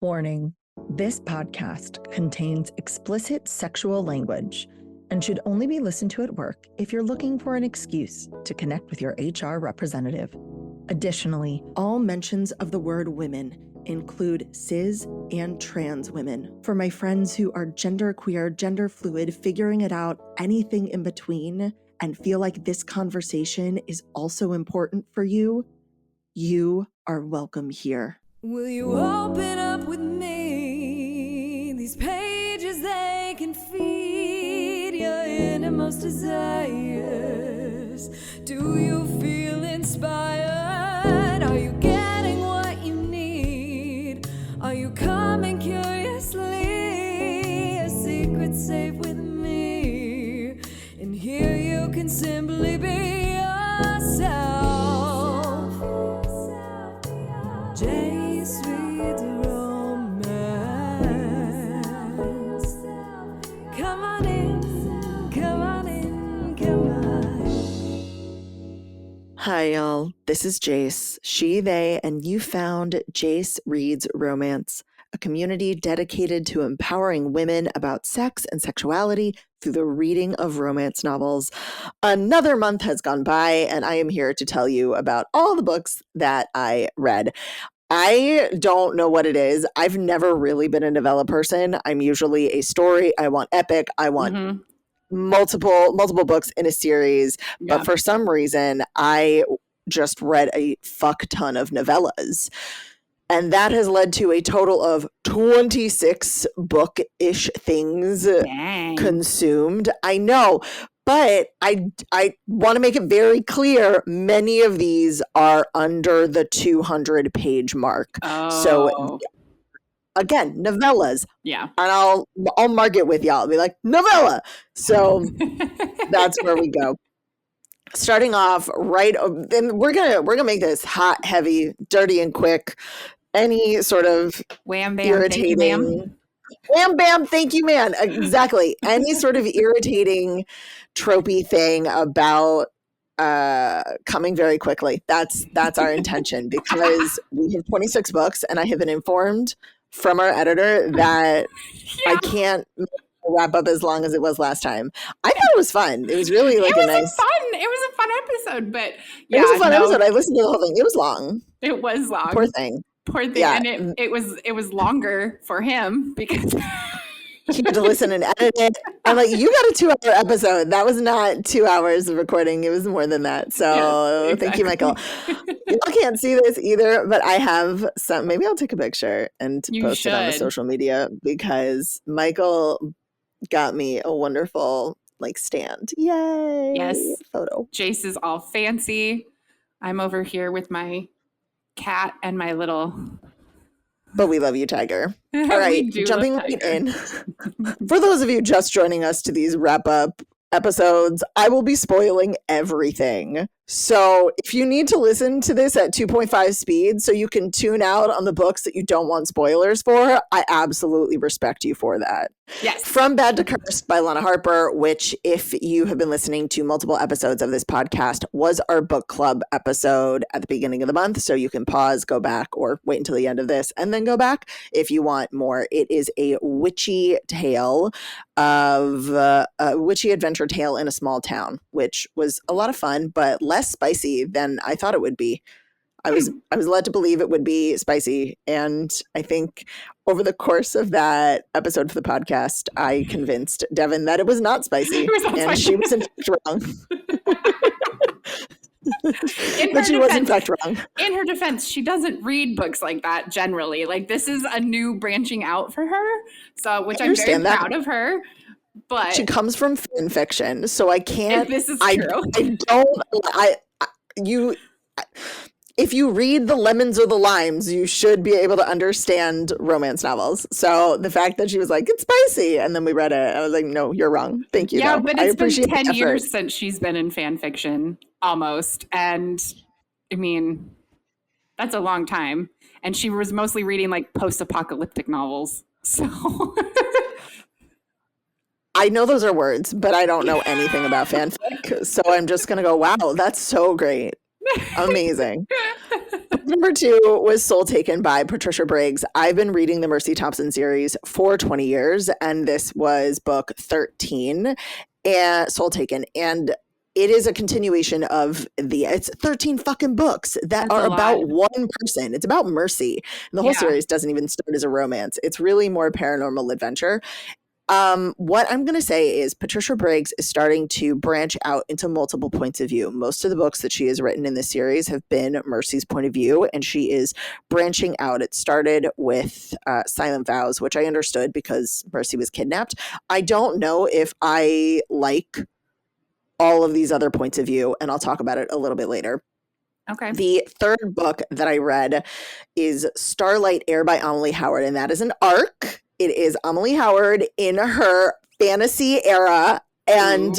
Warning, this podcast contains explicit sexual language and should only be listened to at work if you're looking for an excuse to connect with your HR representative. Additionally, all mentions of the word women include cis and trans women. For my friends who are genderqueer, gender fluid, figuring it out, anything in between, and feel like this conversation is also important for you, you are welcome here. Will you open up with me? These pages, they can feed your innermost desires. Do you feel inspired? Are you getting what you need? Are you coming curiously? A secret safe with me. And here you can simply be yourself. Jace reads romance. Come on in, come on in, come on. Hi, y'all. This is Jace, she, they, and you found Jace Reads Romance, a community dedicated to empowering women about sex and sexuality through the reading of romance novels. Another month has gone by, and I am here to tell you about all the books that I read. I don't know what it is. I've never really been a novella person. I'm usually a story. I want epic. I want multiple books in a series. Yeah. But for some reason, I just read a fuck ton of novellas. And that has led to a total of 26 book-ish things Dang. consumed. I know. But I want to make it very clear, many of these are under the 200-page mark. Oh. So, again, novellas. Yeah. And I'll mark it with y'all. I'll be like, novella. So that's where we go. Starting off right, then we're gonna make this hot, heavy, dirty, and quick. Any sort of Wham bam, irritating, thank you, ma'am. wham bam, thank you, man. Exactly. Any sort of irritating, tropey thing about coming very quickly. That's our intention, because we have 26 books, and I have been informed from our editor that I can't wrap up as long as it was last time. I thought it was fun. It was really like It was a fun episode, but yeah, it was a fun episode. I listened to the whole thing. It was long. It was long. Poor thing. Yeah. And it was longer for him because he had to listen and edit it. I'm like, you got a 2-hour episode. That was not 2 hours of recording. It was more than that. So yes, exactly. Thank you, Michael. You can't see this either, but I have some. Maybe I'll take a picture and post it on the social media, because Michael got me a wonderful stand. Yay! Yes. Photo. Jace is all fancy. I'm over here with my cat and my little. But we love you, Tiger. All right, jumping right in. For those of you just joining us to these wrap-up episodes, I will be spoiling everything. So if you need to listen to this at 2.5 speed so you can tune out on the books that you don't want spoilers for, I absolutely respect you for that. Yes. From Bad to Cursed by Lana Harper, which, if you have been listening to multiple episodes of this podcast, was our book club episode at the beginning of the month. So you can pause, go back, or wait until the end of this and then go back if you want more. It is a witchy tale of a witchy adventure tale in a small town, which was a lot of fun, but less spicy than I thought it would be. I was led to believe it would be spicy, and I think over the course of that episode for the podcast, I convinced Devin that it was not spicy, and she was in fact wrong. But she was in fact wrong. In her defense, she doesn't read books like that generally. Like, this is a new branching out for her, so which I'm very proud of her. But she comes from fan fiction, so I can't. This is true. If you read the lemons or the limes, you should be able to understand romance novels. So the fact that she was like, it's spicy, and then we read it, I was like, no, you're wrong. Thank you. Yeah, though. but I it's been appreciate 10 years since she's been in fan fiction, almost. And I mean, that's a long time. And she was mostly reading like post-apocalyptic novels. So I know those are words, but I don't know anything about fanfic. So I'm just going to go, wow, that's so great. Amazing. Book number 2 was Soul Taken by Patricia Briggs. I've been reading the Mercy Thompson series for 20 years, and this was book 13, and Soul Taken. And it is a continuation of it's 13 fucking books that are about one person. It's about Mercy. And the whole series doesn't even start as a romance. It's really more paranormal adventure. What I'm going to say is Patricia Briggs is starting to branch out into multiple points of view. Most of the books that she has written in this series have been Mercy's point of view, and she is branching out. It started with Silent Vows, which I understood because Mercy was kidnapped. I don't know if I like all of these other points of view, and I'll talk about it a little bit later. Okay. The third book that I read is Starlight Air by Amelie Howard, and that is an arc. It is Amelie Howard in her fantasy era, and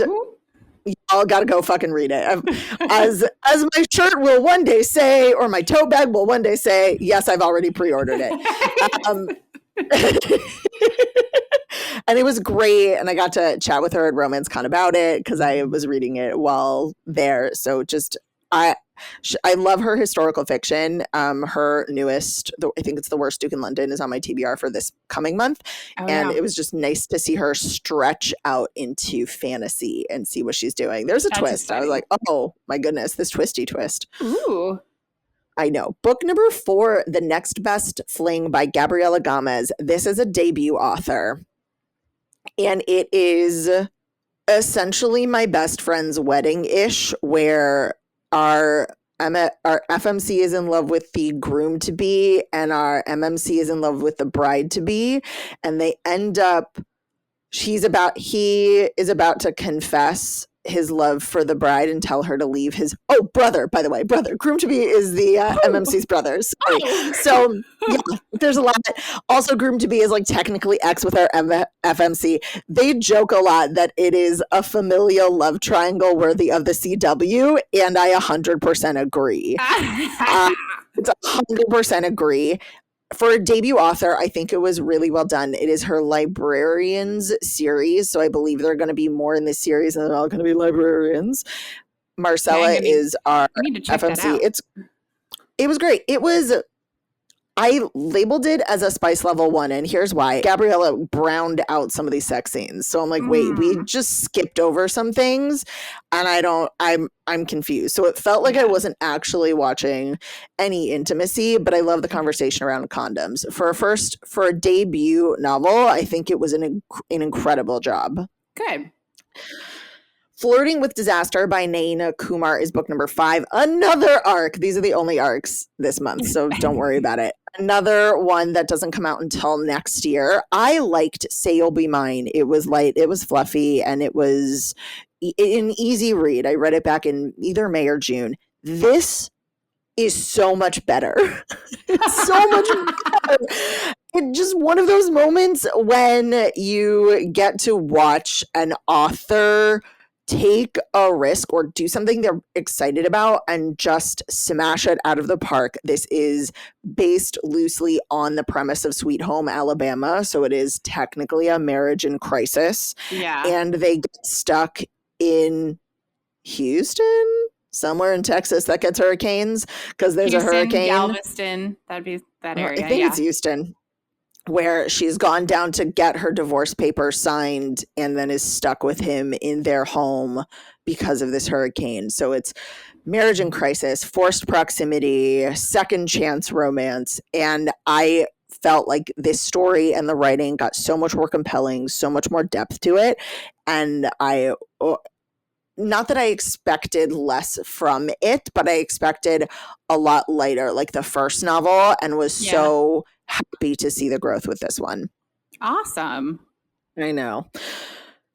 y'all gotta go fucking read it. As my shirt will one day say, or my tote bag will one day say, yes, I've already pre-ordered it. And it was great, and I got to chat with her at RomanceCon about it because I was reading it while there. So just I love her historical fiction. Her newest, I think it's The Worst Duke in London, is on my TBR for this coming month. And it was just nice to see her stretch out into fantasy and see what she's doing. There's a twist. Exciting. I was like, oh my goodness, this twisty twist. Ooh. I know. Book number 4, The Next Best Fling by Gabriela Gomez. This is a debut author. And it is essentially my best friend's wedding-ish, where our FMC is in love with the groom-to-be and our MMC is in love with the bride-to-be. And they end up, he is about to confess his love for the bride and tell her to leave his brother, by the way, groom-to-be is the MMC's brother. Sorry. So yeah, there's a lot. Also, groom-to-be is like technically ex with our FMC. They joke a lot that it is a familial love triangle worthy of the CW, and I 100% agree. It's 100% agree. For a debut author, I think it was really well done. It is her Librarians series, so I believe there are going to be more in this series, and they're all going to be librarians. Marcella is our FMC. It was great. I labeled it as a spice level 1, and here's why. Gabriella browned out some of these sex scenes. So I'm like, wait, we just skipped over some things, and I'm confused. So it felt like I wasn't actually watching any intimacy, but I love the conversation around condoms. For a debut novel, I think it was an incredible job. Good. Flirting with Disaster by Naina Kumar is book number 5. Another arc. These are the only arcs this month, so don't worry about it. Another one that doesn't come out until next year. I liked Say You'll Be Mine. It was light, it was fluffy, and it was an easy read. I read it back in either May or June. This is so much better. It's so much better. It's just one of those moments when you get to watch an author take a risk or do something they're excited about and just smash it out of the park. This is based loosely on the premise of Sweet Home Alabama, so it is technically a marriage in crisis. Yeah. And they get stuck in Houston, somewhere in Texas that gets hurricanes because there's a hurricane. Galveston, that'd be that area. I think it's Houston, where she's gone down to get her divorce papers signed and then is stuck with him in their home because of this hurricane. So it's marriage in crisis, forced proximity, second chance romance. And I felt like this story and the writing got so much more compelling, so much more depth to it. And not that I expected less from it, but I expected a lot lighter, like the first novel, and was so happy to see the growth with this one. Awesome. I know.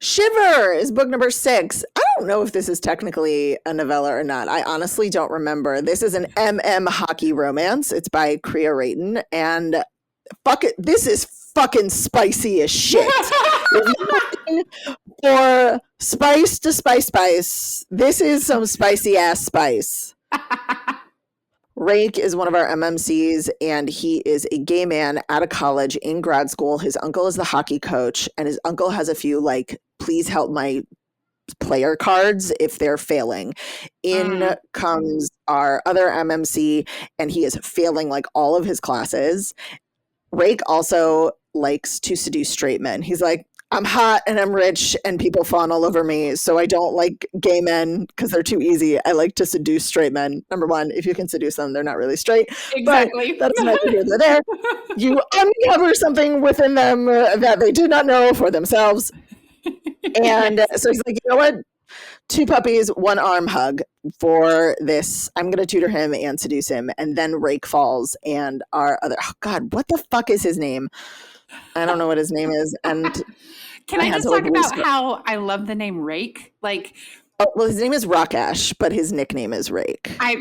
Shiver is book number 6. I don't know if this is technically a novella or not. I honestly don't remember. This is an MM hockey romance. It's by Kriya Rayton, and fuck it, this is fucking spicy as shit. If you're looking for spice to spice, this is some spicy ass spice. Rake is one of our MMCs, and he is a gay man at a college in grad school. His uncle is the hockey coach, and his uncle has a few, like, please help my player cards if they're failing. In comes our other MMC, and he is failing like all of his classes. Rake also likes to seduce straight men. He's like, I'm hot and I'm rich and people fawn all over me, so I don't like gay men because they're too easy. I like to seduce straight men. Number one, if you can seduce them, they're not really straight. Exactly. But that's neither here nor there. You uncover something within them that they did not know for themselves. And so he's like, you know what? 2 puppies, 1 arm hug for this. I'm going to tutor him and seduce him. And then Rake falls and our other, oh God, what the fuck is his name? I don't know what his name is. And can I just talk about how I love the name Rake? Like, well, his name is Rakesh, but his nickname is Rake. I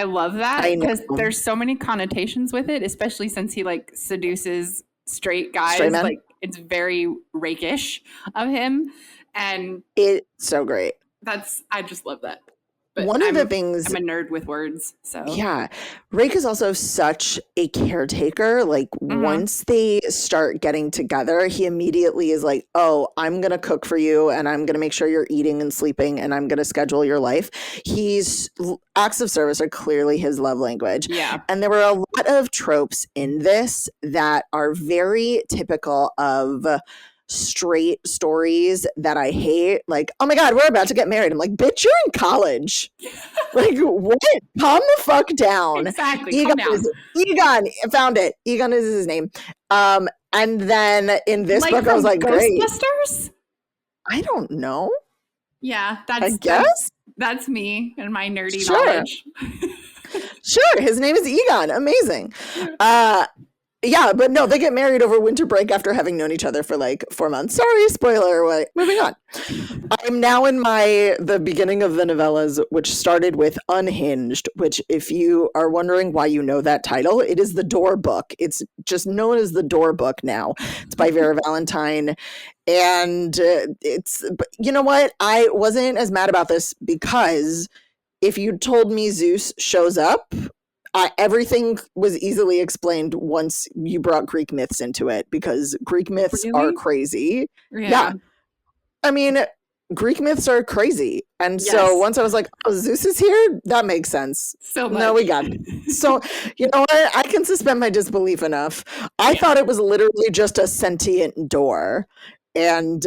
love that because there's so many connotations with it, especially since he like seduces straight guys. Like, it's very rakish of him, and it's so great. I just love that. But one of the things, I'm a nerd with words, so yeah. Rake is also such a caretaker. Like once they start getting together, he immediately is like, "Oh, I'm gonna cook for you, and I'm gonna make sure you're eating and sleeping, and I'm gonna schedule your life." Acts of service are clearly his love language. Yeah, and there were a lot of tropes in this that are very typical of straight stories that I hate. Like, oh my God, we're about to get married. I'm like, bitch, you're in college. Like, what? Calm the fuck down. Exactly. Egon, I found it. Egon is his name. And then in this book, I was like, Ghostbusters? I don't know. Yeah, I guess that's me and my nerdy knowledge. Sure, his name is Egon. Amazing. Yeah, but no, they get married over winter break after having known each other for like 4 months. Sorry, spoiler. Moving on. I'm now in the beginning of the novellas, which started with Unhinged, which if you are wondering why you know that title, it is the Door book. It's just known as the Door book now. It's by Vera Valentine. And you know what? I wasn't as mad about this because if you told me Zeus shows up, everything was easily explained once you brought Greek myths into it, because Greek myths are crazy. Yeah. I mean, Greek myths are crazy. And so once I was like, oh, Zeus is here? That makes sense. So much. No, we got it. So, you know what? I can suspend my disbelief enough. I thought it was literally just a sentient door. And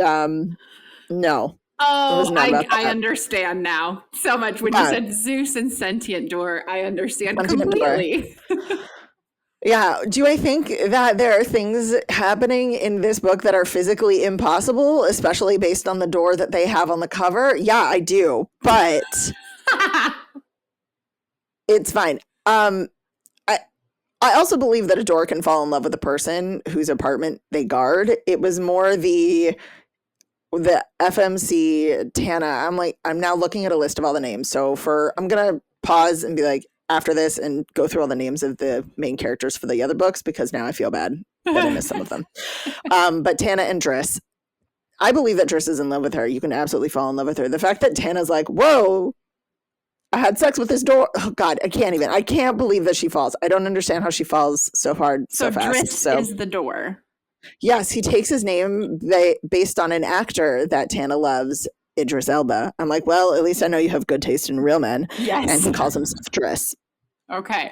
no. Oh, I understand now so much. When you said Zeus and sentient door, I understand completely. Yeah. Do I think that there are things happening in this book that are physically impossible, especially based on the door that they have on the cover? Yeah, I do. But it's fine. I also believe that a door can fall in love with a person whose apartment they guard. It was more the FMC Tana. I'm now looking at a list of all the names. So I'm going to pause and be like, after this, and go through all the names of the main characters for the other books, because now I feel bad that I missed some of them. But Tana and Driss, I believe that Driss is in love with her. You can absolutely fall in love with her. The fact that Tana's like, whoa, I had sex with this door. Oh God, I can't believe that she falls. I don't understand how she falls so hard, so fast. Driss is the door. Yes, he takes his name based on an actor that Tana loves, Idris Elba. I'm like, well, at least I know you have good taste in real men. Yes. And he calls himself Driss. Okay.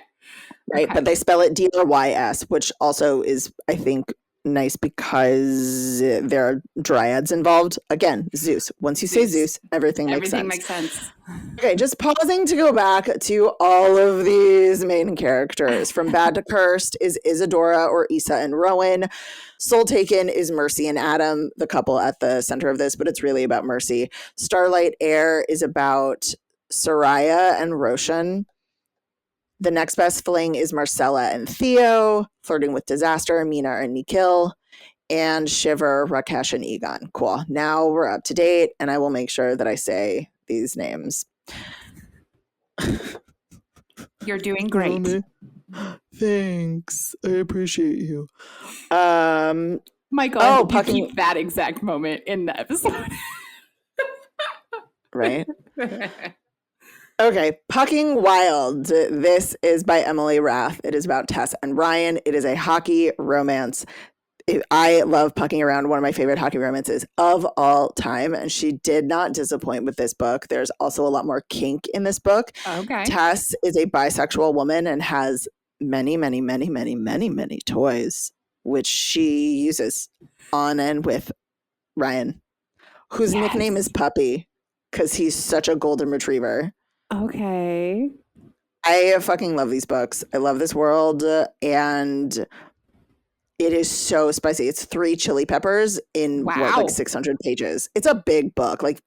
Right, okay. But they spell it D-R-Y-S, which also is, I think, nice because there are dryads involved. Again, Zeus. Once you say Zeus, everything makes sense. Okay, just pausing to go back to all of these main characters. From Bad to Cursed is Isadora or Issa and Rowan. Soul Taken is Mercy and Adam, the couple at the center of this, but it's really about Mercy. Starlight Air is about Soraya and Roshan. The Next Best Fling is Marcella and Theo. Flirting with Disaster, Mina and Nikhil. And Shiver, Rakesh and Egon. Cool. Now we're up to date, and I will make sure that I say these names. You're doing great. Thanks. I appreciate you. Michael, you keep that exact moment in the episode. Right? Okay, Pucking Wild. This is by Emily Rath. It is about Tess and Ryan. It is a hockey romance. I love Pucking Around, one of my favorite hockey romances of all time. And she did not disappoint with this book. There's also a lot more kink in this book. Okay. Tess is a bisexual woman and has many, many, many, many, many, many toys, which she uses on and with Ryan, whose nickname is Puppy because he's such a golden retriever. Okay. I fucking love these books. I love this world, and it is so spicy. It's 3 chili peppers in like 600 pages. It's a big book, like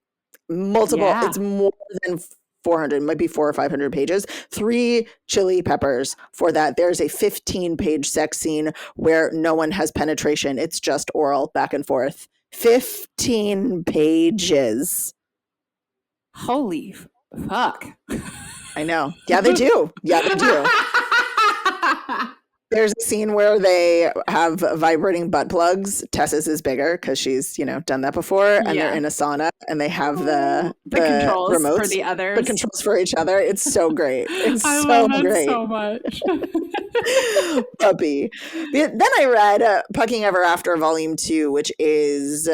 multiple. Yeah. It's more than 400, might be 400 or 500 pages. 3 chili peppers for that. There's a 15-page sex scene where no one has penetration. It's just oral back and forth. 15 pages. Holy fuck. I know. Yeah, they do. Yeah, they do. There's a scene where they have vibrating butt plugs. Tessa's is bigger because she's, done that before. And they're in a sauna and they have the controls remotes for the others. The controls for each other. It's so great. It's I so love that great. so much. Puppy. Then I read Pucking Ever After Volume 2, which is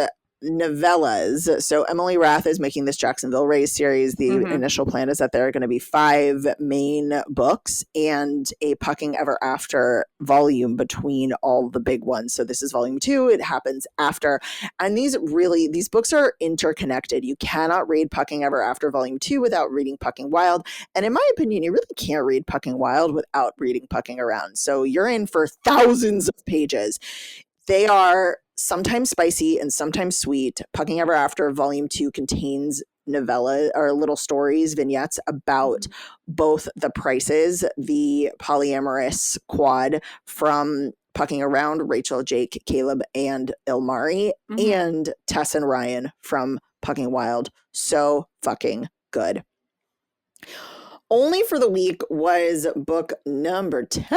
novellas. So Emily Rath is making this Jacksonville Rays series. The initial plan is that there are going to be 5 main books and a Pucking Ever After volume between all the big ones. So this is volume 2. It happens after. And these books are interconnected. You cannot read Pucking Ever After volume 2 without reading Pucking Wild. And in my opinion, you really can't read Pucking Wild without reading Pucking Around. So you're in for thousands of pages. They are sometimes spicy and sometimes sweet. Pucking Ever After Volume 2 contains novella or little stories, vignettes about both the Prices, the polyamorous quad from Pucking Around, Rachel, Jake, Caleb, and Ilmari, and Tess and Ryan from Pucking Wild. So fucking good. Only for the Week was book number 10.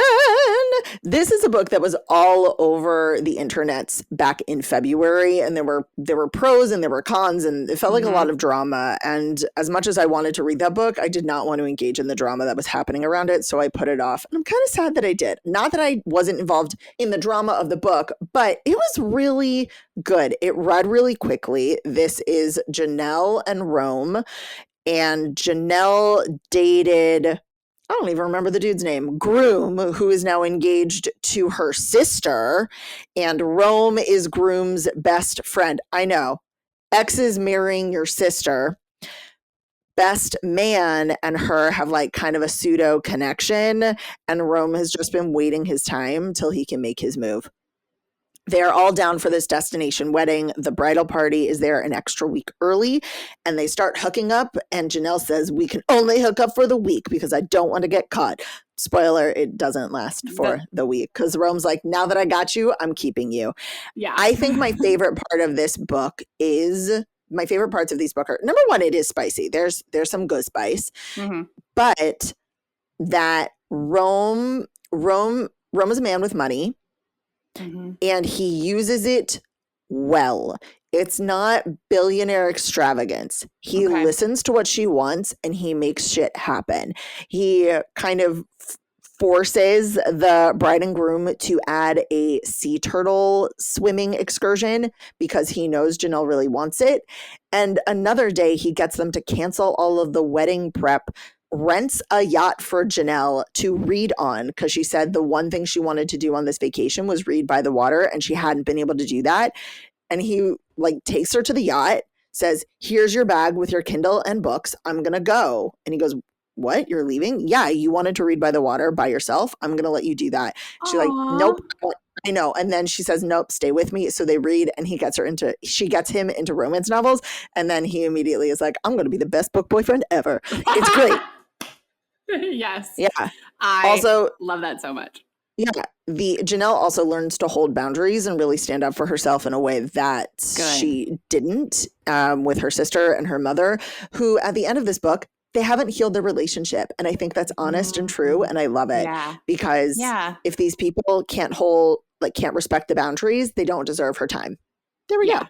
This is a book that was all over the internets back in February, and there were pros and there were cons, and it felt like a lot of drama. And as much as I wanted to read that book, I did not want to engage in the drama that was happening around it, so I put it off. And I'm kind of sad that I did. Not that I wasn't involved in the drama of the book, but it was really good. It read really quickly. This is Janelle and Rome. And Janelle dated, I don't even remember the dude's name, Groom, who is now engaged to her sister. And Rome is Groom's best friend. I know. Ex is marrying your sister. Best man and her have like kind of a pseudo connection. And Rome has just been waiting his time till he can make his move. They're all down for this destination wedding. The bridal party is there an extra week early, and they start hooking up. And Janelle says, we can only hook up for the week because I don't want to get caught. Spoiler, it doesn't last for the week because Rome's like, now that I got you, I'm keeping you. Yeah. I think my favorite part of this book is, my favorite parts of these books are, number one, it is spicy. There's some good spice. But that Rome is a man with money. And he uses it well. It's not billionaire extravagance. He listens to what she wants and he makes shit happen. He kind of forces the bride and groom to add a sea turtle swimming excursion because he knows Janelle really wants it. And another day he gets them to cancel all of the wedding prep, rents a yacht for Janelle to read on because she said the one thing she wanted to do on this vacation was read by the water and she hadn't been able to do that. And he like takes her to the yacht, says, here's your bag with your Kindle and books. I'm going to go. And he goes, what? You're leaving? Yeah. You wanted to read by the water by yourself. I'm going to let you do that. She's like, nope. I know. And then she says, nope, stay with me. So they read and she gets him into romance novels. And then he immediately is like, I'm going to be the best book boyfriend ever. It's great. Yes. Yeah. I also love that so much. Yeah. The Janelle also learns to hold boundaries and really stand up for herself in a way that she didn't with her sister and her mother, who at the end of this book, they haven't healed their relationship. And I think that's honest and true. And I love it because if these people can't respect the boundaries, they don't deserve her time. There we go.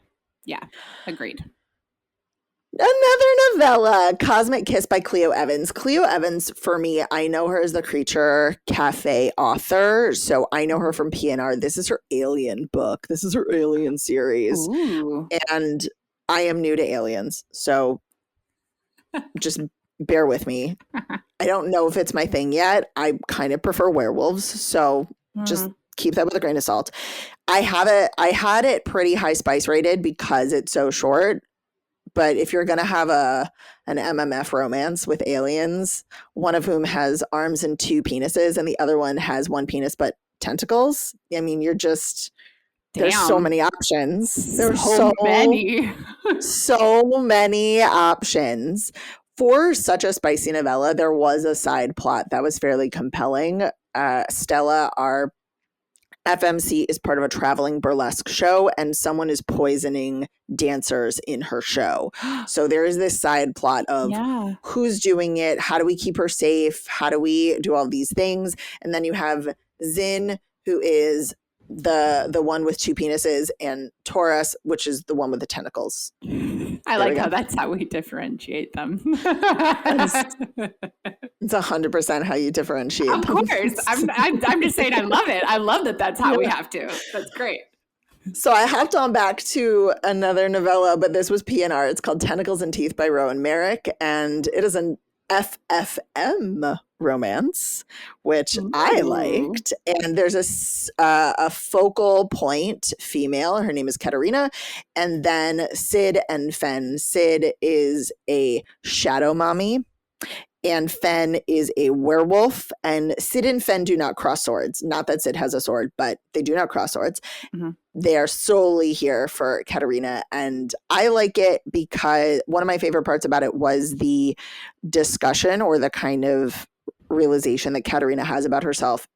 Yeah. Agreed. Another novella, Cosmic Kiss by Cleo Evans. Cleo Evans, for me, I know her as the Creature Cafe author. So I know her from PNR. This is her Alien book. This is her Alien series. Ooh. And I am new to aliens. So just bear with me. I don't know if it's my thing yet. I kind of prefer werewolves. So just keep that with a grain of salt. I had it pretty high spice rated because it's so short. But if you're going to have an MMF romance with aliens, one of whom has arms and 2 penises and the other one has 1 penis but tentacles, I mean, you're just, there's so many options. There's so many. so many options. For such a spicy novella, there was a side plot that was fairly compelling. Stella, our FMC, is part of a traveling burlesque show, and someone is poisoning dancers in her show. So there is this side plot of who's doing it, how do we keep her safe, how do we do all these things, and then you have Zin, who is the one with 2 penises, and Taurus, which is the one with the tentacles. I like how that's how we differentiate them. It's 100% how you differentiate Of them. course. I'm just saying I love it. I love that that's how we have to. That's great. So I hopped on back to another novella, but this was PNR. It's called Tentacles and Teeth by Rowan Merrick, and it is an FFM romance, which I liked. And there's a focal point female. Her name is Katerina. And then Sid and Fen. Sid is a shadow mommy, and Fen is a werewolf. And Sid and Fen do not cross swords. Not that Sid has a sword, but they do not cross swords. They are solely here for Katerina. And I like it because one of my favorite parts about it was the discussion or the kind of realization that Katerina has about herself,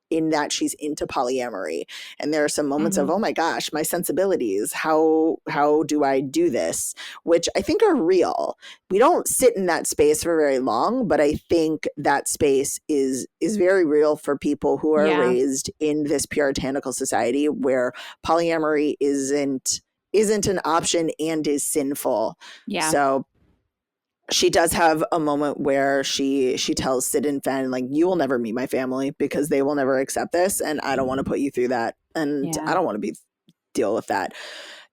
in that she's into polyamory. And there are some moments of, oh my gosh, my sensibilities, how do I do this? Which I think are real. We don't sit in that space for very long, but I think that space is very real for people who are raised in this puritanical society where polyamory isn't an option and is sinful. Yeah. So she does have a moment where she tells Sid and Fen, like, you will never meet my family because they will never accept this, and I don't want to put you through that, and I don't want to deal with that.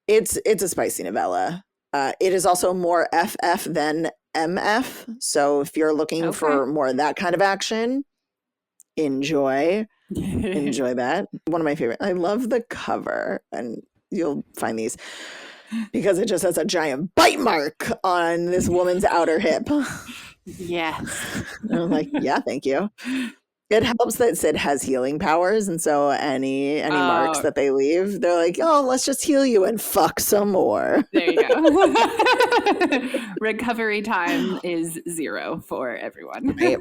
It's a spicy novella. It is also more FF than MF, so if you're looking for more of that kind of action, enjoy that. One of my favorite. I love the cover, and you'll find these, because it just has a giant bite mark on this woman's outer hip. Yes. And I'm like, yeah, thank you. It helps that Sid has healing powers, and so any marks that they leave, they're like, oh, let's just heal you and fuck some more. There you go. Recovery time is 0 for everyone. Right.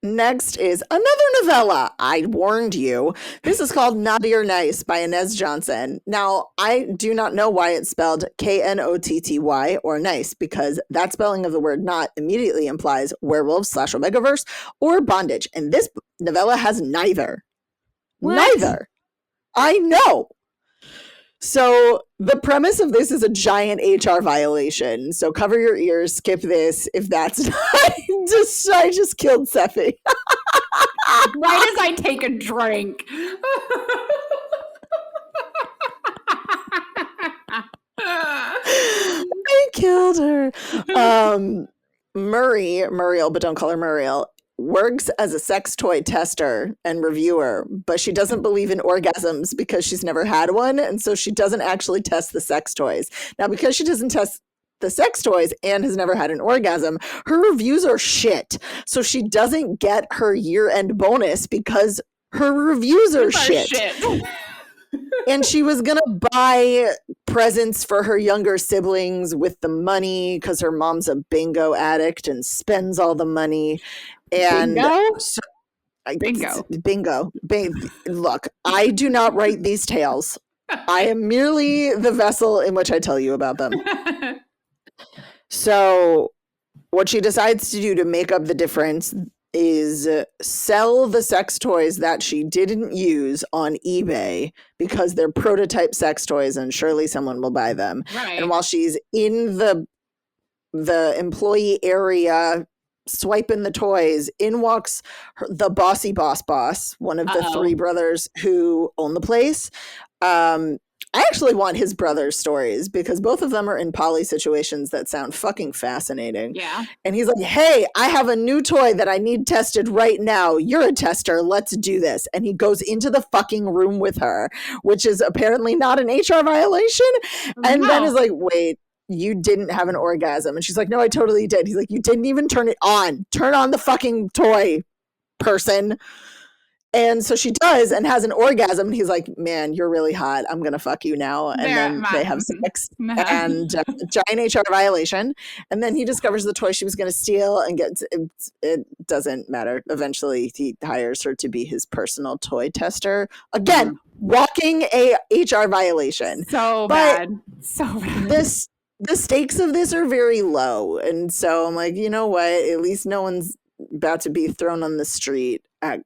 Next is another novella. I warned you. This is called Naughty or Nice by Inez Johnson. Now, I do not know why it's spelled Knotty or nice, because that spelling of the word not immediately implies werewolves / Omegaverse or bondage. And this novella has neither. What? Neither. I know. So the premise of this is a giant HR violation. So cover your ears, skip this if that's not. I just killed Sephi. Right as I take a drink. I killed her. Muriel, but don't call her Muriel, works as a sex toy tester and reviewer, but she doesn't believe in orgasms because she's never had one, and so she doesn't actually test the sex toys. Now, because she doesn't test the sex toys and has never had an orgasm, her reviews are shit. So she doesn't get her year-end bonus because her reviews are shit. And she was going to buy presents for her younger siblings with the money because her mom's a bingo addict and spends all the money. And bingo. Look, I do not write these tales. I am merely the vessel in which I tell you about them. So what she decides to do to make up the difference is sell the sex toys that she didn't use on eBay because they're prototype sex toys and surely someone will buy them. Right. And while she's in the the employee area swiping the toys. In walks the bossy boss, one of the three brothers who own the place. I actually want his brother's stories because both of them are in poly situations that sound fucking fascinating. Yeah. And he's like, hey, I have a new toy that I need tested right now. You're a tester. Let's do this. And he goes into the fucking room with her, which is apparently not an HR violation. And then is like, wait, you didn't have an orgasm. And she's like, no, I totally did. He's like, you didn't even turn it on. Turn on the fucking toy, person. And so she does and has an orgasm. And he's like, man, you're really hot. I'm going to fuck you now. And then they have sex and giant HR violation. And then he discovers the toy she was going to steal and gets it doesn't matter. Eventually he hires her to be his personal toy tester. Again, walking a HR violation. So bad. So bad. The stakes of this are very low. And so I'm like, you know what? At least no one's about to be thrown on the street at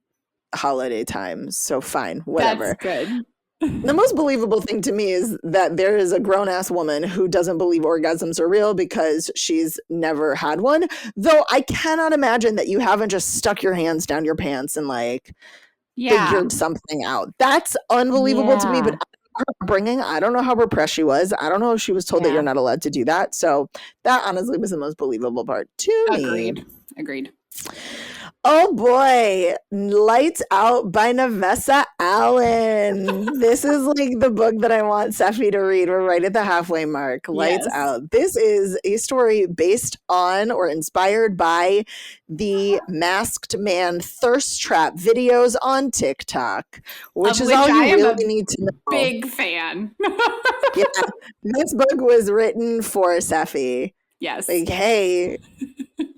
holiday time, so fine, whatever. That's good. The most believable thing to me is that there is a grown-ass woman who doesn't believe orgasms are real because she's never had one, though I cannot imagine that you haven't just stuck your hands down your pants and like figured something out. That's unbelievable to me. But her upbringing, I don't know how repressed she was. I don't know if she was told that you're not allowed to do that. So that honestly was the most believable part to me. Agreed. Oh boy, Lights Out by Navessa Allen. This is like the book that I want Seffi to read. We're right at the halfway mark. Lights Out. This is a story based on or inspired by the Masked Man thirst trap videos on TikTok, which is all you really need to know. Big fan. Yeah, this book was written for Seffi. Yes. Like, hey,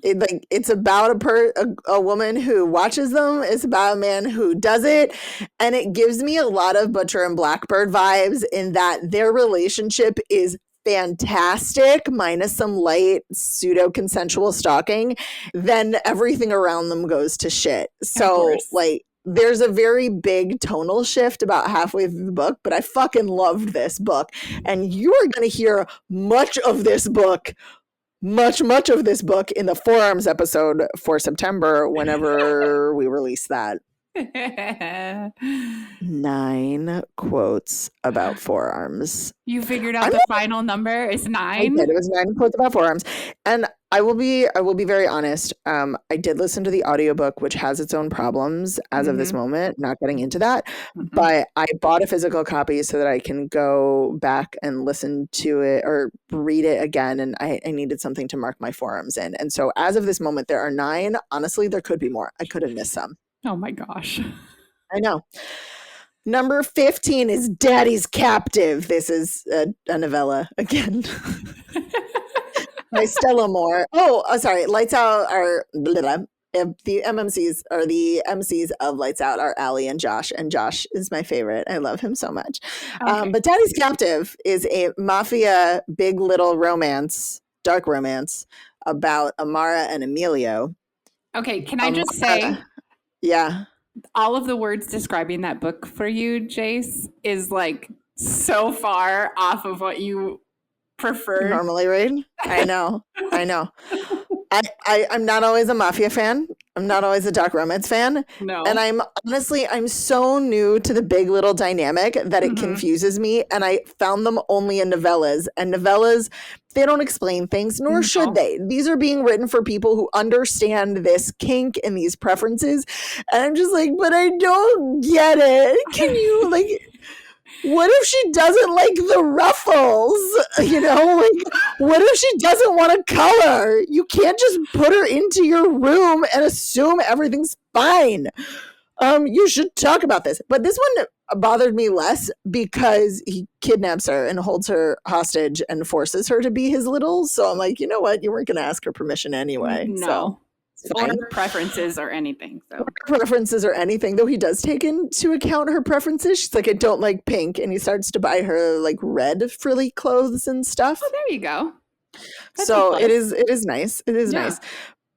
it's about a woman who watches them. It's about a man who does it. And it gives me a lot of Butcher and Blackbird vibes in that their relationship is fantastic, minus some light pseudo-consensual stalking. Then everything around them goes to shit. So, like, there's a very big tonal shift about halfway through the book, but I fucking loved this book. And you are going to hear much of this book in the Forearms episode for September whenever we release that. 9 quotes about forearms. You figured out the final number is 9? I did. It was 9 quotes about forearms. And I will be very honest. I did listen to the audiobook, which has its own problems as of this moment, not getting into that. But I bought a physical copy so that I can go back and listen to it or read it again. And I needed something to mark my forearms in. And so as of this moment, there are 9. Honestly, there could be more. I could have missed some. Oh my gosh. I know. Number 15 is Daddy's Captive. This is a novella again. By Stella Moore. Sorry. Lights Out are the MMCs or the MCs of Lights Out are Allie and Josh is my favorite. I love him so much. Okay. But Daddy's Captive is a mafia big little romance, dark romance about Amara and Emilio. Okay, can I just say yeah. All of the words describing that book for you, Jace, is like so far off of what you prefer. Normally read? I know. I'm not always a mafia fan. I'm not always a dark romance fan. No. And I'm so new to the big little dynamic that it confuses me. And I found them only in novellas. And novellas, they don't explain things, nor should they. These are being written for people who understand this kink and these preferences. And I'm just like, but I don't get it. Can you like... What if she doesn't like the ruffles? You know, like, what if she doesn't want to color? You can't just put her into your room and assume everything's fine. You should talk about this. But this one bothered me less because he kidnaps her and holds her hostage and forces her to be his little. So I'm like, you know what? You weren't going to ask her permission anyway. No. So. Or preferences or anything. So. Preferences or anything, though he does take into account her preferences. She's like, I don't like pink. And he starts to buy her like red frilly clothes and stuff. Oh, there you go. So it is nice. It is nice.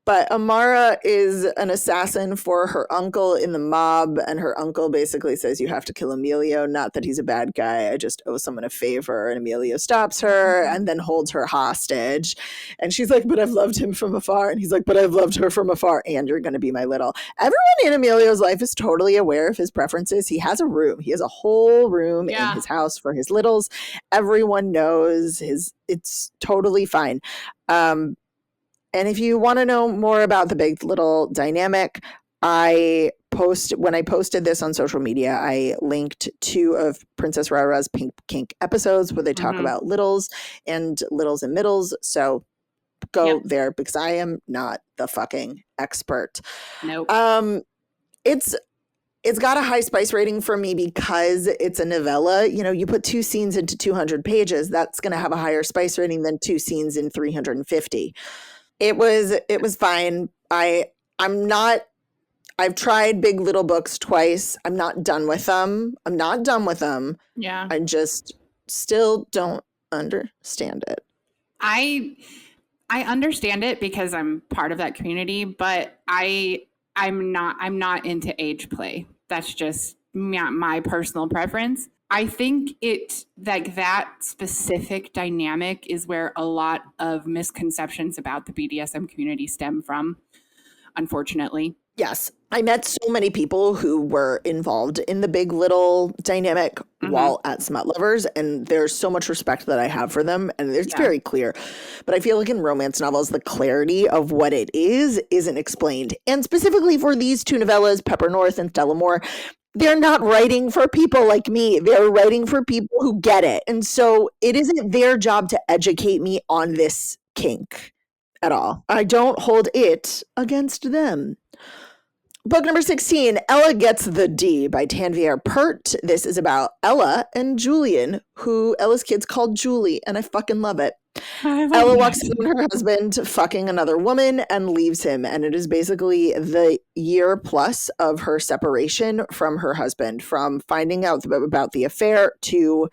But Amara is an assassin for her uncle in the mob, and her uncle basically says you have to kill Emilio. Not that he's a bad guy. I just owe someone a favor. And Emilio stops her and then holds her hostage. And she's like, but I've loved him from afar. And he's like, but I've loved her from afar. And you're going to be my little. Everyone in Emilio's life is totally aware of his preferences. He has a room. He has a whole room in his house for his littles. Everyone knows it's totally fine. And if you want to know more about the Big Little dynamic, when I posted this on social media, I linked 2 of Princess Rara's Pink Kink episodes where they talk about littles and middles. So go there because I am not the fucking expert. Nope. It's got a high spice rating for me because it's a novella. You know, you put 2 scenes into 200 pages, that's going to have a higher spice rating than 2 scenes in 350. It was fine. I've tried Big Little books twice. I'm not done with them. Yeah. I just still don't understand it. I understand it because I'm part of that community, but I'm not into age play. That's just my personal preference. I think that specific dynamic is where a lot of misconceptions about the BDSM community stem from, unfortunately. Yes. I met so many people who were involved in the Big Little dynamic while at Smut Lovers, and there's so much respect that I have for them, and it's very clear. But I feel like in romance novels, the clarity of what it isn't explained. And specifically for these 2 novellas, Pepper North and Stella Moore, they're not writing for people like me. They're writing for people who get it. And so it isn't their job to educate me on this kink at all. I don't hold it against them. Book number 16, Ella Gets the D by Tanvir Pert. This is about Ella and Julian, who Ella's kid's called Julie, and I fucking love it. Ella walks in on her husband fucking another woman and leaves him. And it is basically the year plus of her separation from her husband, from finding out about the affair to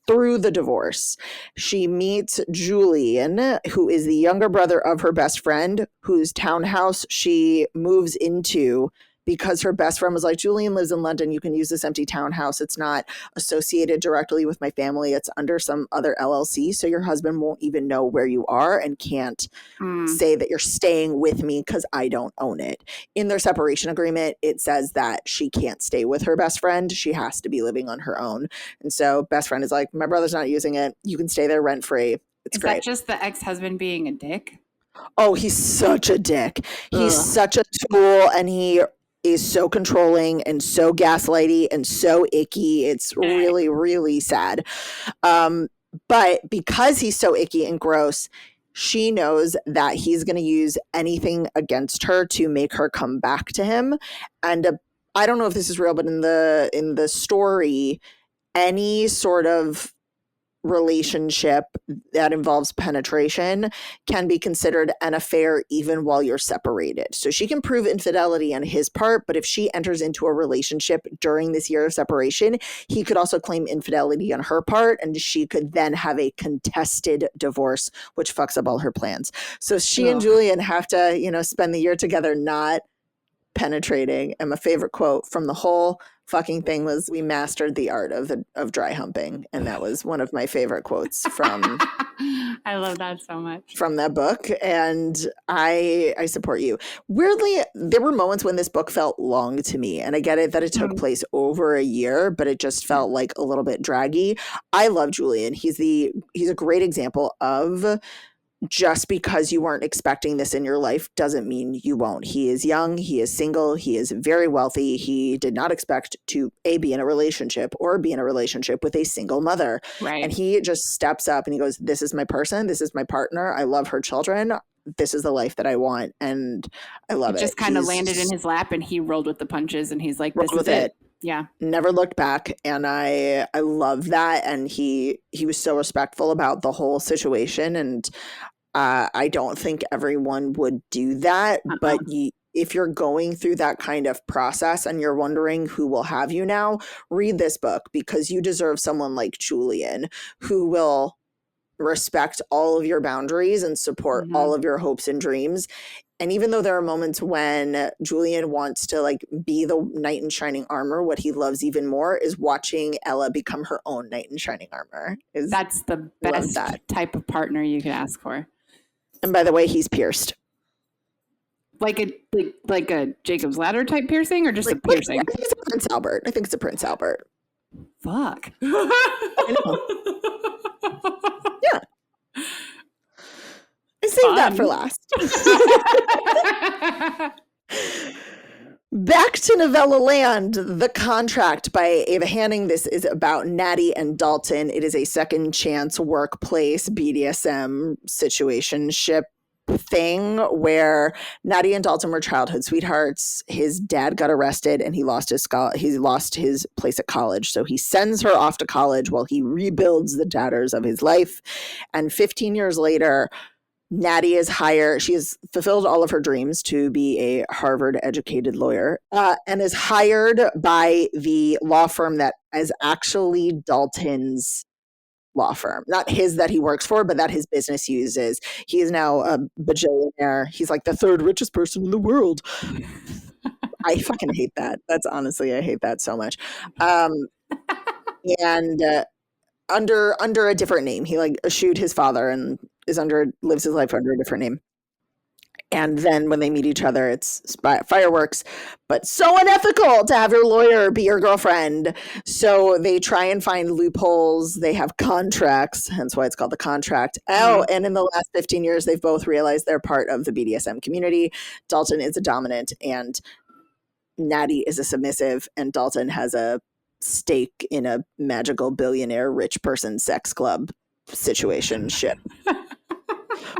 through the divorce. She meets Julian, who is the younger brother of her best friend, whose townhouse she moves into because her best friend was like, Julian lives in London. You can use this empty townhouse. It's not associated directly with my family. It's under some other LLC. So your husband won't even know where you are and can't say that you're staying with me because I don't own it. In their separation agreement, it says that she can't stay with her best friend. She has to be living on her own. And so best friend is like, my brother's not using it. You can stay there rent free. It's great. Is that just the ex-husband being a dick? Oh, he's such a dick. He's such a tool, and he is so controlling and so gaslighty and so icky. It's really, really sad. But because he's so icky and gross, she knows that he's going to use anything against her to make her come back to him. And I don't know if this is real, but in the story, any sort of relationship that involves penetration can be considered an affair even while you're separated. So she can prove infidelity on his part, but if she enters into a relationship during this year of separation, he could also claim infidelity on her part, and she could then have a contested divorce, which fucks up all her plans. So she and Julian have to, spend the year together not penetrating. And my favorite quote from the whole fucking thing was, "We mastered the art of dry humping," and that was one of my favorite quotes from I love that so much, from that book. And I support you. Weirdly, there were moments when this book felt long to me, and I get it that it took place over a year, but it just felt like a little bit draggy. I love Julian. He's a great example of just because you weren't expecting this in your life doesn't mean you won't. He is young. He is single. He is very wealthy. He did not expect to be in a relationship or be in a relationship with a single mother. Right. And he just steps up and he goes, this is my person. This is my partner. I love her children. This is the life that I want. And I love it. Just kind of landed in his lap and he rolled with the punches and he's like, this is it. Yeah. Never looked back. And I love that. And he was so respectful about the whole situation. And I don't think everyone would do that, but if you're going through that kind of process and you're wondering who will have you now, read this book, because you deserve someone like Julian who will respect all of your boundaries and support all of your hopes and dreams. And even though there are moments when Julian wants to like be the knight in shining armor, what he loves even more is watching Ella become her own knight in shining armor. That's the best type of partner you could ask for. And by the way, he's pierced. Like a Jacob's Ladder type piercing, or just a piercing? I think it's a Prince Albert. I think it's a Prince Albert. Fuck. I know. Yeah. I saved that for last. Back to Novella Land, The Contract by Ava Hanning. This is about Natty and Dalton. It is a second chance workplace BDSM situationship thing where Natty and Dalton were childhood sweethearts. His dad got arrested and he lost his place at college. So he sends her off to college while he rebuilds the tatters of his life. And 15 years later, Natty is hired. She has fulfilled all of her dreams to be a Harvard-educated lawyer and is hired by the law firm that is actually Dalton's law firm. Not his that he works for, but that his business uses. He is now a bajillionaire. He's like the third richest person in the world. I fucking hate that. That's honestly, I hate that so much. And under a different name. He like eschewed his father and lives his life under a different name. And then when they meet each other, it's fireworks, but so unethical to have your lawyer be your girlfriend. So they try and find loopholes. They have contracts, hence why it's called The Contract. Oh, and in the last 15 years, they've both realized they're part of the BDSM community. Dalton is a dominant and Natty is a submissive, and Dalton has a stake in a magical billionaire rich person sex club situationship.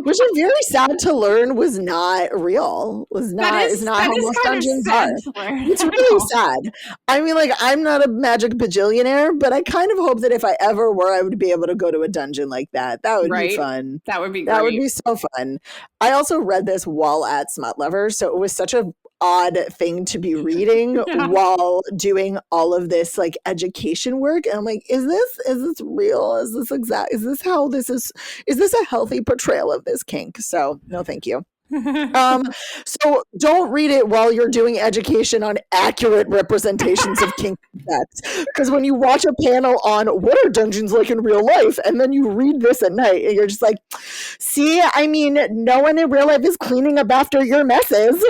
Which I'm very sad to learn was not real. Is not how most dungeons are. It's really sad. I mean, like, I'm not a magic bajillionaire, but I kind of hope that if I ever were, I would be able to go to a dungeon like that. That would be fun. That would be great. That would be so fun. I also read this while at Smut Lovers, so it was such a odd thing to be reading while doing all of this like education work, and I'm like, is this real? Is this how this is this a healthy portrayal of this kink? So no thank you. So don't read it while you're doing education on accurate representations of kink sex, because when you watch a panel on what are dungeons like in real life and then you read this at night and you're just like, see, I mean, no one in real life is cleaning up after your messes.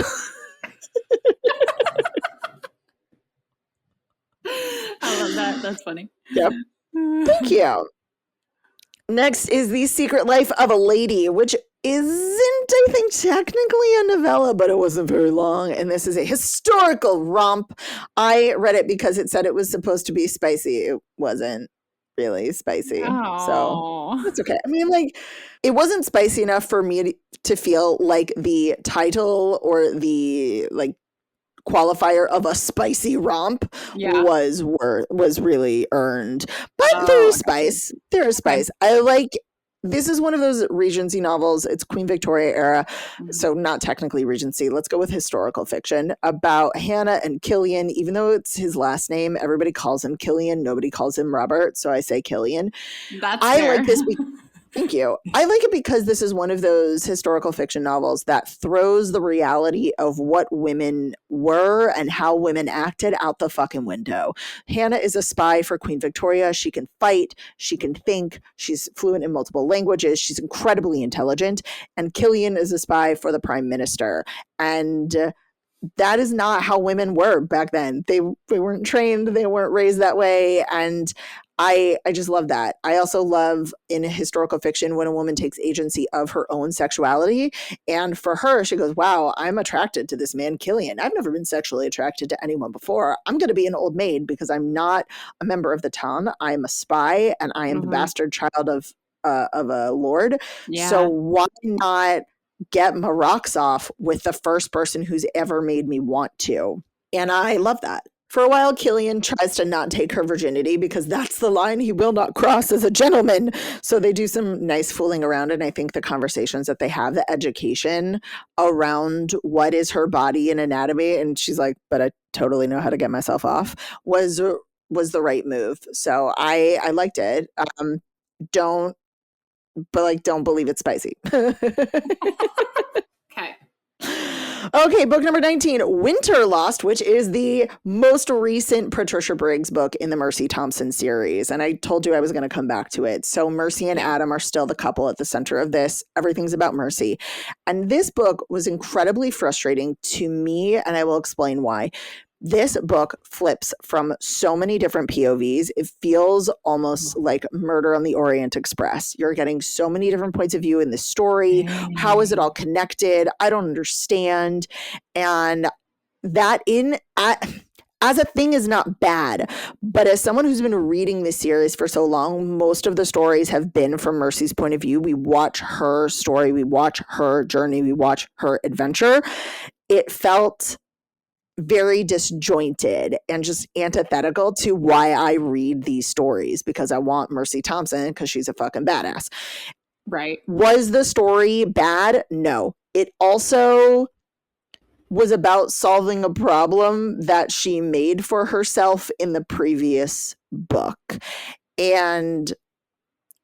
I love that. That's funny. Yep. Thank you. Next is The Secret Life of a Lady, which isn't, I think, technically a novella, but it wasn't very long. And this is a historical romp. I read it because it said it was supposed to be spicy. It wasn't really spicy. So that's okay. I mean, like, it wasn't spicy enough for me to feel like the title or the like qualifier of a spicy romp was really earned. But there is spice. There is spice. I like. This is one of those Regency novels. It's Queen Victoria era, so not technically Regency. Let's go with historical fiction about Hannah and Killian. Even though it's his last name, everybody calls him Killian. Nobody calls him Robert, so I say Killian. That's fair. Like this. Thank you. I like it because this is one of those historical fiction novels that throws the reality of what women were and how women acted out the fucking window. Hannah is a spy for Queen Victoria. She can fight. She can think. She's fluent in multiple languages. She's incredibly intelligent. And Killian is a spy for the Prime Minister. And that is not how women were back then. They weren't trained. They weren't raised that way. And I just love that. I also love in historical fiction when a woman takes agency of her own sexuality. And for her, she goes, wow, I'm attracted to this man, Killian. I've never been sexually attracted to anyone before. I'm going to be an old maid because I'm not a member of the town. I'm a spy and I am the bastard child of a lord. Yeah. So why not get my rocks off with the first person who's ever made me want to? And I love that. For a while, Killian tries to not take her virginity because that's the line he will not cross as a gentleman. So they do some nice fooling around. And I think the conversations that they have, the education around what is her body and anatomy, and she's like, but I totally know how to get myself off, was the right move. So I liked it. Don't believe it's spicy. Okay. Okay, book number 19, Winterlost, which is the most recent Patricia Briggs book in the Mercy Thompson series. And I told you I was going to come back to it. So Mercy and Adam are still the couple at the center of this. Everything's about Mercy. And this book was incredibly frustrating to me, and I will explain why. This book flips from so many different POVs. It feels almost like Murder on the Orient Express. You're getting so many different points of view in this story. How is it all connected? I don't understand. And that as a thing is not bad, but as someone who's been reading this series for so long, most of the stories have been from Mercy's point of view. We watch her story, we watch her journey, we watch her adventure. It felt very disjointed and just antithetical to why I read these stories, because I want Mercy Thompson because she's a fucking badass. Right. Was the story bad? No. It also was about solving a problem that she made for herself in the previous book. And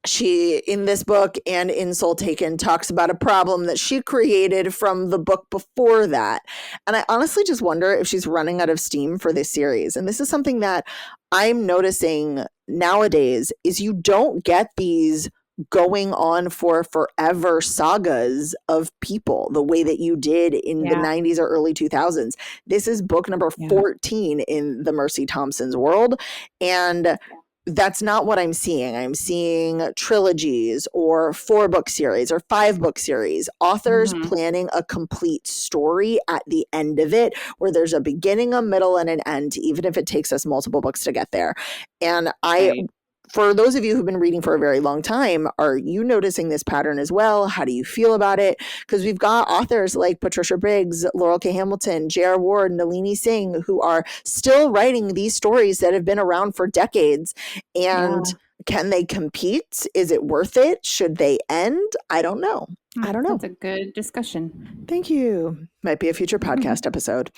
she, in this book and in Soul Taken, talks about a problem that she created from the book before that. And I honestly just wonder if she's running out of steam for this series. And this is something that I'm noticing nowadays, is you don't get these going on for forever sagas of people the way that you did in the 90s or early 2000s. This is book number 14 in the Mercy Thompson's world. And that's not what I'm seeing. I'm seeing trilogies or 4-book series or 5-book series, authors planning a complete story at the end of it, where there's a beginning, a middle, and an end, even if it takes us multiple books to get there. And for those of you who've been reading for a very long time, are you noticing this pattern as well? How do you feel about it? Because we've got authors like Patricia Briggs, Laurel K. Hamilton, J.R. Ward, Nalini Singh, who are still writing these stories that have been around for decades. And can they compete? Is it worth it? Should they end? I don't know. I don't know. That's a good discussion. Thank you. Might be a future podcast episode.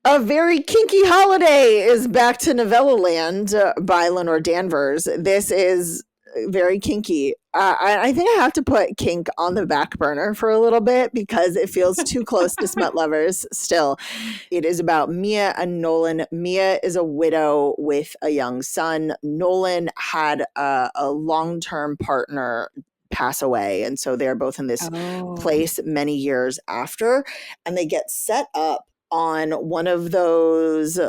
A Very Kinky Holiday is back to Novella Land by Lenore Danvers. This is very kinky. I think I have to put kink on the back burner for a little bit because it feels too close to Smut Lovers still. It is about Mia and Nolan. Mia is a widow with a young son. Nolan had a long-term partner pass away, and so they're both in this place many years after, and they get set up on one of those.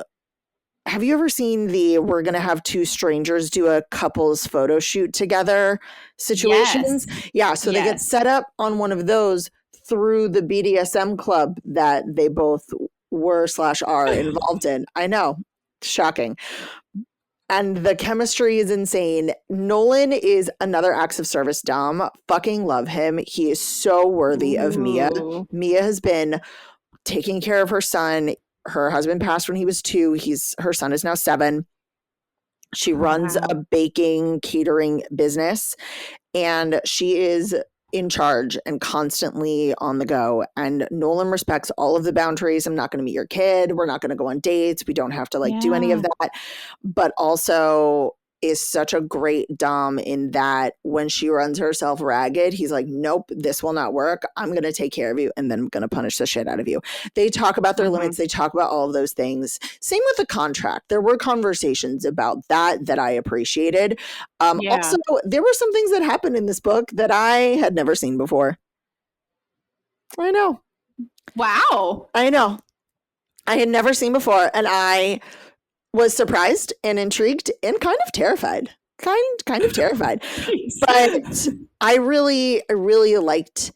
Have you ever seen the "we're going to have two strangers do a couples photo shoot together" situations? Yeah. So they get set up on one of those through the BDSM club that they both were/are involved in. I know. Shocking. And the chemistry is insane. Nolan is another acts of service dom. Fucking love him. He is so worthy of Mia. Mia has been taking care of her son. Her husband passed when he was 2. Her son is now 7. She runs a baking catering business, and she is in charge and constantly on the go. And Nolan respects all of the boundaries. I'm not going to meet your kid. We're not going to go on dates. We don't have to do any of that. But also is such a great dom in that when she runs herself ragged, he's like, nope, this will not work. I'm going to take care of you, and then I'm going to punish the shit out of you. They talk about their limits. They talk about all of those things. Same with the contract. There were conversations about that I appreciated. Also, there were some things that happened in this book that I had never seen before. I know. Wow. I know. I had never seen before, and I was surprised and intrigued and kind of terrified. Kind of terrified. But I really liked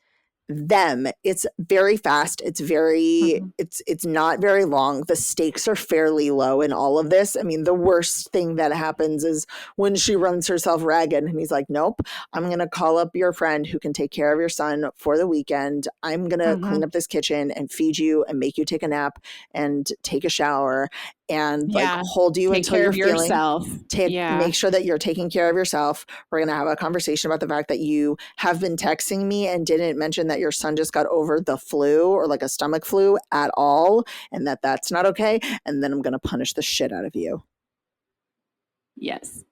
them. It's very fast. It's very it's not very long. The stakes are fairly low in all of this. I mean, the worst thing that happens is when she runs herself ragged and he's like, nope, I'm going to call up your friend who can take care of your son for the weekend. I'm going to clean up this kitchen and feed you and make you take a nap and take a shower and hold you until you're feeling yourself. Make sure that you're taking care of yourself. We're going to have a conversation about the fact that you have been texting me and didn't mention that your son just got over the flu or a stomach flu at all, and that's not okay. And then I'm going to punish the shit out of you. Yes.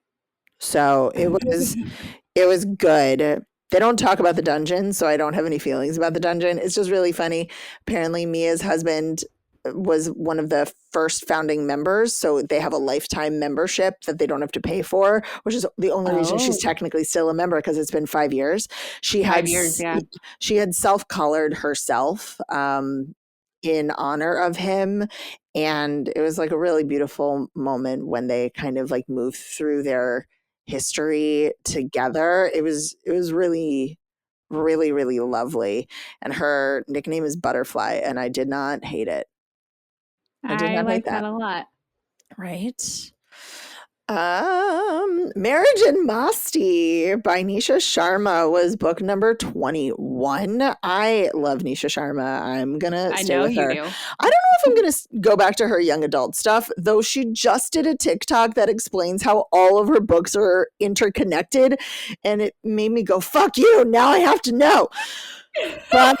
So it was good. They don't talk about the dungeon, so I don't have any feelings about the dungeon. It's just really funny. Apparently, Mia's husband was one of the first founding members, so they have a lifetime membership that they don't have to pay for, which is the only reason she's technically still a member, because it's been 5 years. She had 5 years, yeah. She had self-collared herself in honor of him, and it was like a really beautiful moment when they kind of like moved through their history together. It was really, really, really lovely. And her nickname is Butterfly, and I did not hate it. I did not like hate that a lot. Right. Marriage in Masti by Nisha Sharma was book number 21. I love Nisha Sharma. I'm gonna stay with her. I know you do. I don't know if I'm gonna go back to her young adult stuff, though. She just did a TikTok that explains how all of her books are interconnected, and it made me go, "Fuck you!" Now I have to know. But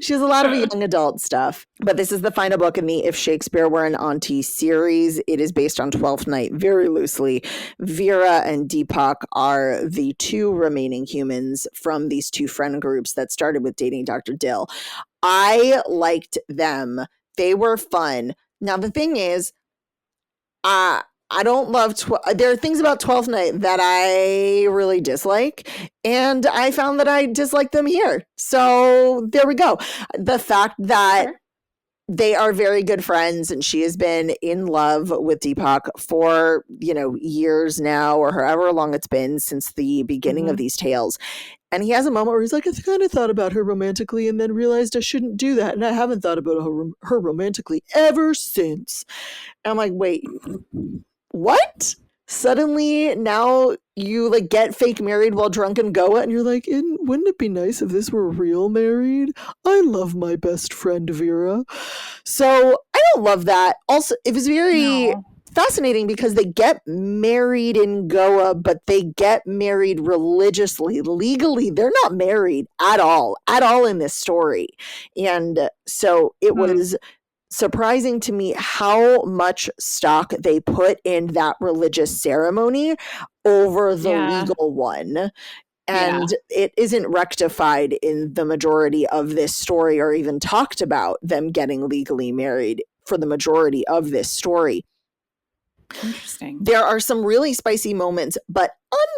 she has a lot of young adult stuff, but this is the final book in the If Shakespeare Were an Auntie series. It is based on Twelfth Night very loosely. Vera and Deepak are the two remaining humans from these two friend groups that started with Dating Dr. Dill. I liked them. They were fun. Now, the thing is, I don't love, there are things about 12th Night that I really dislike, and I found that I dislike them here. So there we go. The fact that they are very good friends, and she has been in love with Deepak for, years now, or however long it's been since the beginning of these tales. And he has a moment where he's like, I kind of thought about her romantically and then realized I shouldn't do that. And I haven't thought about her romantically ever since. And I'm like, wait, what? Suddenly now you like get fake married while drunk in Goa, and you're like, wouldn't it be nice if this were real married? I love my best friend Vera. So I don't love that. Also, it was very fascinating because they get married in Goa, but they get married religiously. Legally, they're not married at all in this story. And so it was surprising to me how much stock they put in that religious ceremony over the legal one. And it isn't rectified in the majority of this story, or even talked about them getting legally married for the majority of this story. Interesting. There are some really spicy moments, but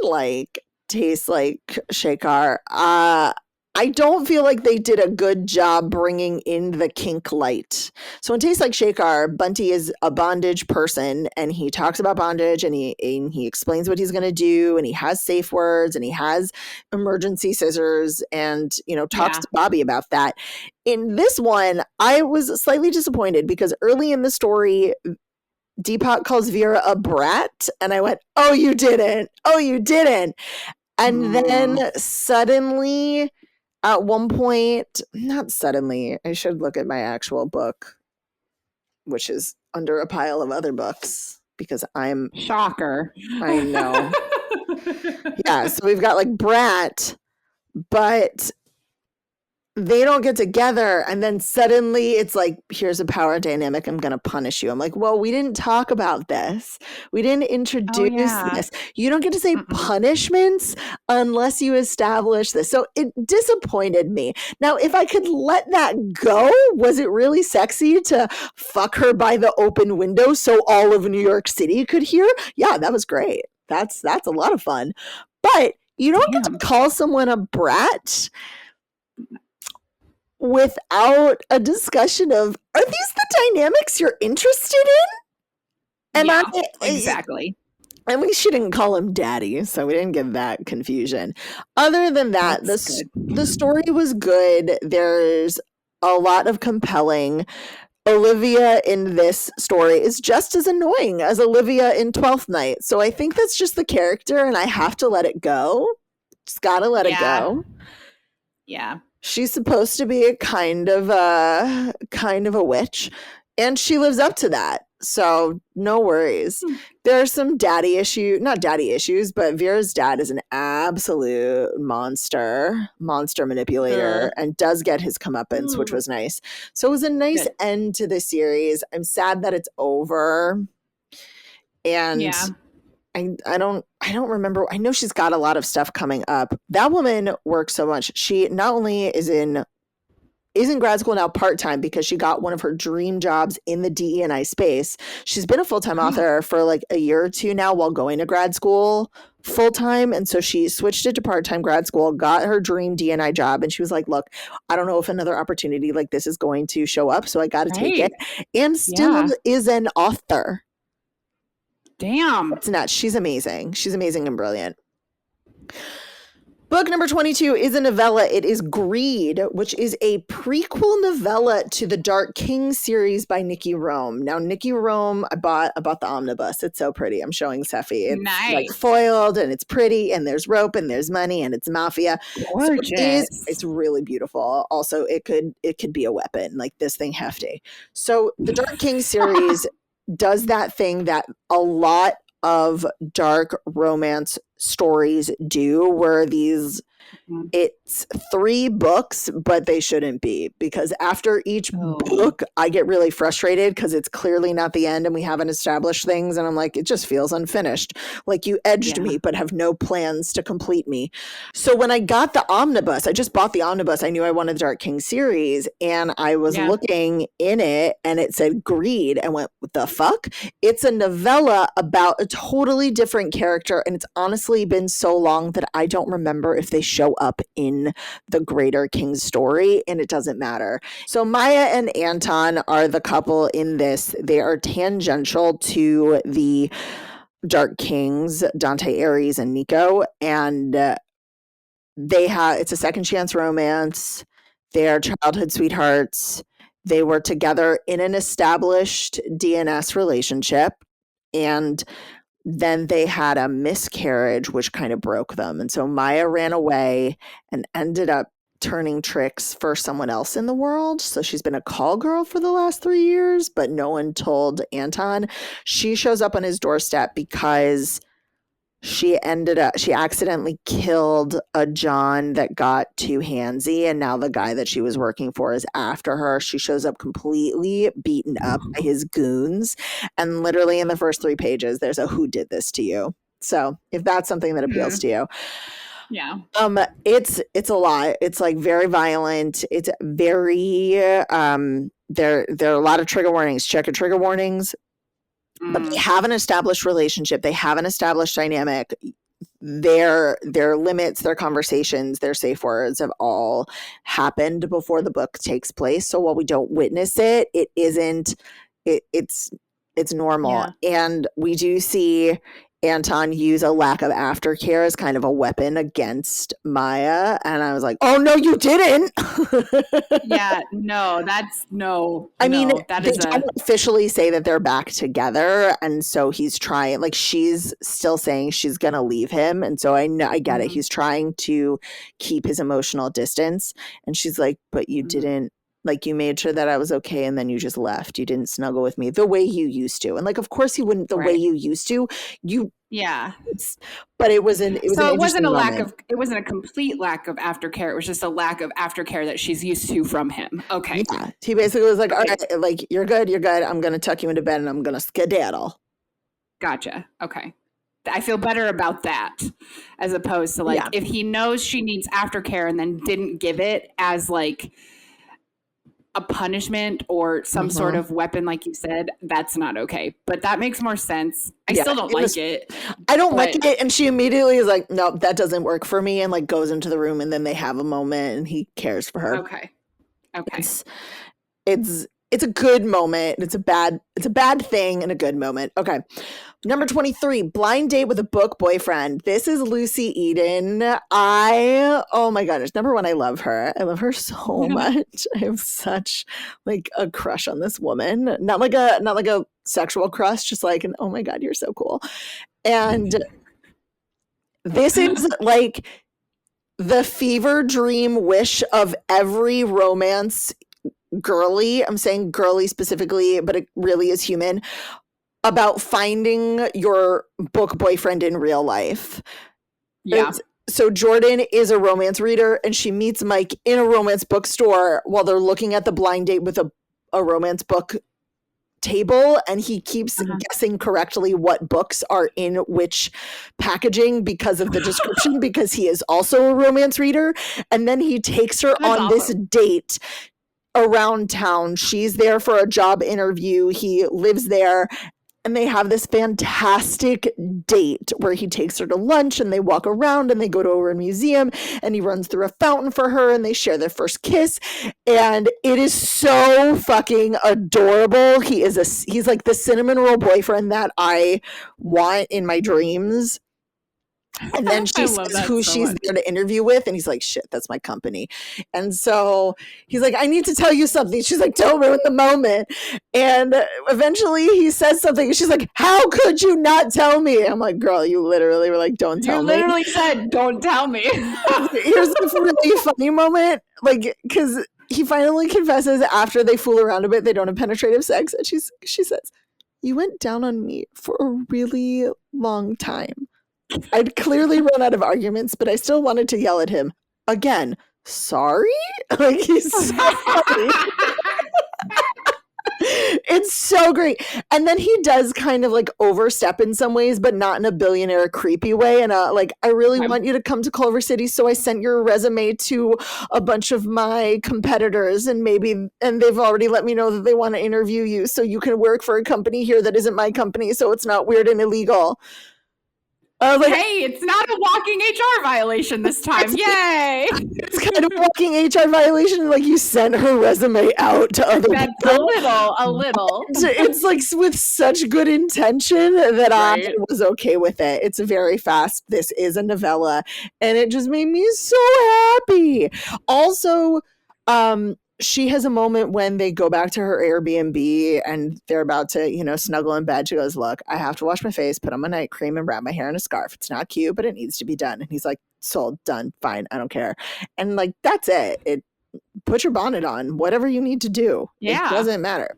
unlike Tastes Like Shekhar, I don't feel like they did a good job bringing in the kink light. So in Tastes Like Shekhar, Bunty is a bondage person, and he talks about bondage, and he explains what he's going to do, and he has safe words, and he has emergency scissors, and talks to Bobby about that. In this one, I was slightly disappointed because early in the story, Deepak calls Vera a brat, and I went, "Oh, you didn't! Oh, you didn't!" And then suddenly, at one point, not suddenly, I should look at my actual book, which is under a pile of other books because I'm shocker. I know. Yeah, so we've got like brat, but they don't get together, and then suddenly it's like, here's a power dynamic, I'm gonna punish you. I'm like, well, we didn't talk about this, we didn't introduce this. You don't get to say punishments unless you establish this. So it disappointed me. Now, if I could let that go, was it really sexy to fuck her by the open window so all of New York City could hear? Yeah, that was great. That's a lot of fun. But you don't get to call someone a brat without a discussion of, are these the dynamics you're interested in? Exactly. And she didn't call him daddy, so we didn't get that confusion. Other than that, the story was good. There's a lot of compelling. Olivia in this story is just as annoying as Olivia in 12th Night. So I think that's just the character, and I have to let it go. Just gotta let it go. Yeah. She's supposed to be a kind of a witch, and she lives up to that. So no worries. There are some not daddy issues, but Vera's dad is an absolute monster manipulator, and does get his comeuppance, which was nice. So it was a nice end to the series. I'm sad that it's over. And I I don't remember. I know she's got a lot of stuff coming up. That woman works so much. She not only is in grad school now part-time because she got one of her dream jobs in the DE&I space. She's been a full-time author for like a year or two now while going to grad school full-time. And so she switched it to part-time grad school, got her dream D&I job. And she was like, look, I don't know if another opportunity like this is going to show up. So I got to take it. And still is an author. Damn. It's nuts. She's amazing. She's amazing and brilliant. Book number 22 is a novella. It is Greed, which is a prequel novella to the Dark King series by Nikki Rome. Now, Nikki Rome, I bought the omnibus. It's so pretty. I'm showing Seffi. It's like foiled and it's pretty and there's rope and there's money and it's mafia. Gorgeous. So it's really beautiful. Also, it could be a weapon. Like this thing hefty. So the Dark King series does that thing that a lot of dark romance stories do, where it's 3 books, but they shouldn't be, because after each book I get really frustrated because it's clearly not the end and we haven't established things, and I'm like, it just feels unfinished, like you edged me but have no plans to complete me. So when I got the omnibus, I just bought the omnibus, I knew I wanted the Dark King series, and I was looking in it and it said Greed and went, what the fuck? It's a novella about a totally different character, and it's honestly been so long that I don't remember if they show up in the greater King story, and it doesn't matter. So Maya and Anton are the couple in this. They are tangential to the Dark Kings, Dante, Ares, and Nico, and it's a second chance romance. They're childhood sweethearts. They were together in an established DNS relationship, and then they had a miscarriage, which kind of broke them. And so Maya ran away and ended up turning tricks for someone else in the world. So she's been a call girl for the last 3 years, but no one told Anton. She shows up on his doorstep because she accidentally killed a John that got too handsy, and now the guy that she was working for is after her. She shows up completely beaten up by his goons, and literally in the first 3 pages there's a who did this to you. So if that's something that appeals to you, it's a lot. It's like very violent. It's very there are a lot of trigger warnings. Check your trigger warnings. But they have an established relationship. They have an established dynamic. Their limits, their conversations, their safe words have all happened before the book takes place. So while we don't witness it, it's normal. And we do see Anton use a lack of aftercare as kind of a weapon against Maya. And I was like, oh, no, you didn't. They don't officially say that they're back together. And so he's trying, like, she's still saying she's going to leave him. And so I get it. He's trying to keep his emotional distance. And she's like, but you didn't. Like, you made sure that I was okay, and then you just left. You didn't snuggle with me the way you used to. And like, of course you wouldn't the way you used to. But it wasn't it wasn't a complete lack of aftercare. It was just a lack of aftercare that she's used to from him. Okay. Yeah. He basically was like, all right, like, you're good. I'm going to tuck you into bed and I'm going to skedaddle. Gotcha. Okay. I feel better about that, as opposed to if he knows she needs aftercare and then didn't give it as like a punishment or some sort of weapon, like you said, that's not okay. But that makes more sense. I still don't like it. I don't like it. And she immediately is like, no, that doesn't work for me. And like goes into the room, and then they have a moment and he cares for her. Okay. It's a good moment. It's a bad thing and a good moment. Okay. Number 23, Blind Date with a Book Boyfriend. This is Lucy Eden. Oh my goodness. Number 1, I love her. I love her so much. I have such like a crush on this woman. Not like a sexual crush, just like an, oh my God, you're so cool. And this is like the fever dream wish of every romance girly. I'm saying girly specifically, but it really is human, about finding your book boyfriend in real life. So Jordan is a romance reader, and she meets Mike in a romance bookstore while they're looking at the blind date with a romance book table and he keeps guessing correctly what books are in which packaging because of the description, because he is also a romance reader. And then he takes her on this date around town. She's there for a job interview. He lives there. And they have this fantastic date where he takes her to lunch and they walk around and they go to a museum and he runs through a fountain for her and they share their first kiss. And it is so fucking adorable. He's like the cinnamon roll boyfriend that I want in my dreams. And then she says who she's there to interview with. And he's like, shit, that's my company. And so he's like, I need to tell you something. She's like, don't ruin the moment. And eventually he says something. And she's like, how could you not tell me? I'm like, girl, you literally were like, don't tell me. You literally said, don't tell me. Here's the really funny moment. Like, because he finally confesses after they fool around a bit. They don't have penetrative sex. And she says, you went down on me for a really long time. I'd clearly run out of arguments, but I still wanted to yell at him again. Sorry? Like, he's so funny. It's so great. And then he does kind of like overstep in some ways, but not in a billionaire creepy way. And like, I really want you to come to Culver City. So I sent your resume to a bunch of my competitors and they've already let me know that they want to interview you. So you can work for a company here that isn't my company. So it's not weird and illegal. Like, hey, it's not a walking HR violation this time. Yay! It's kind of walking HR violation. Like, you sent her resume out to other people. A little. It's like with such good intention that I was okay with it. It's very fast. This is a novella, and it just made me so happy. Also, she has a moment when they go back to her Airbnb and they're about to, snuggle in bed. She goes, look, I have to wash my face, put on my night cream and wrap my hair in a scarf. It's not cute, but it needs to be done. And he's like, sold, done, fine. I don't care. And like, that's it. Put your bonnet on, whatever you need to do. Yeah. It doesn't matter.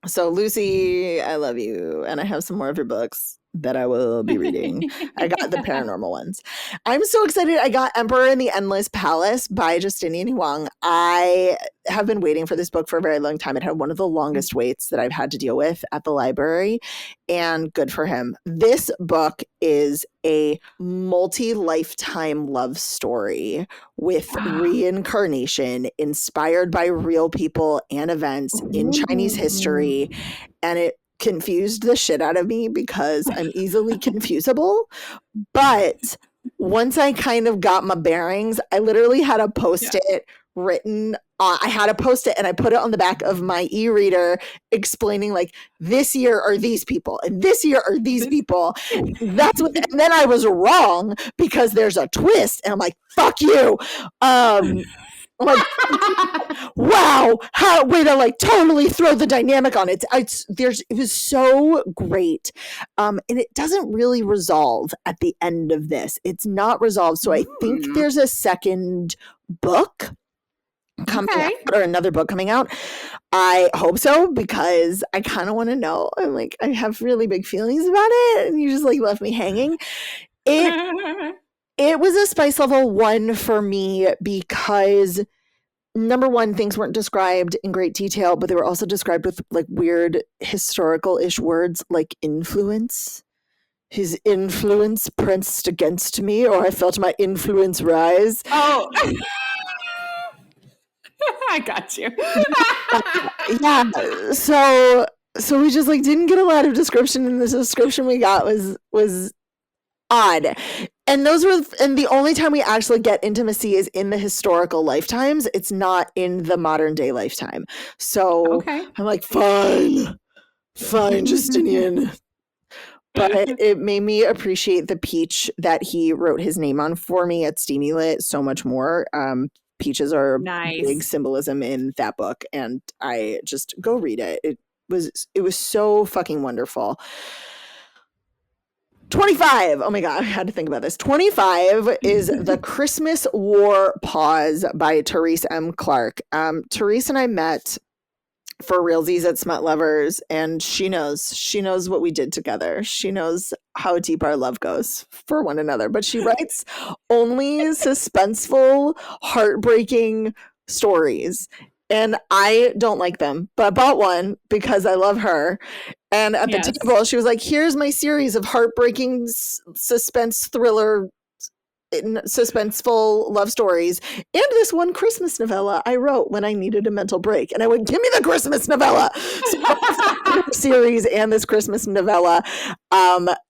So Lucy, I love you. And I have some more of your books that I will be reading. I got the paranormal ones. I'm so excited. I got Emperor in the Endless Palace by Justinian Huang. I have been waiting for this book for a very long time. It had one of the longest waits that I've had to deal with at the library, and good for him. This book is a multi-lifetime love story with reincarnation inspired by real people and events in Chinese history, and it confused the shit out of me because I'm easily confusable. But once I kind of got my bearings, I literally had a post-it written. I had a post-it and I put it on the back of my e-reader explaining like, this year are these people and this year are these people. That's what, and then I was wrong because there's a twist and I'm like, fuck you. Like, wow, way to like totally throw the dynamic on it. It was so great. And it doesn't really resolve at the end of this. It's not resolved. So I think there's a second book coming out, or another book coming out. I hope so, because I kind of want to know. I'm like, I have really big feelings about it. And you just like left me hanging. It was a spice level 1 for me because, number one, things weren't described in great detail, but they were also described with like weird historical-ish words like influence. His influence pressed against me, or I felt my influence rise. Oh, I got you. Yeah. So we just like didn't get a lot of description, and the description we got was odd. And the only time we actually get intimacy is in the historical lifetimes. It's not in the modern day lifetime. So I'm like, fine, Justinian. But it made me appreciate the peach that he wrote his name on for me at Steamy Lit so much more. Peaches are big symbolism in that book, and I just go read it. It was so fucking wonderful. 25. Oh my God, I had to think about this. 25 is The Christmas War Pause by Therese M. Clarke. Therese and I met for realsies at Smut Lovers, and she knows what we did together. She knows how deep our love goes for one another, but she writes only suspenseful, heartbreaking stories. and I don't like them, but I bought one because I love her. And at the table, she was like, here's my series of heartbreaking suspense thriller suspenseful love stories and this one Christmas novella I wrote when I needed a mental break. And I went, give me the Christmas novella. So series and this Christmas novella.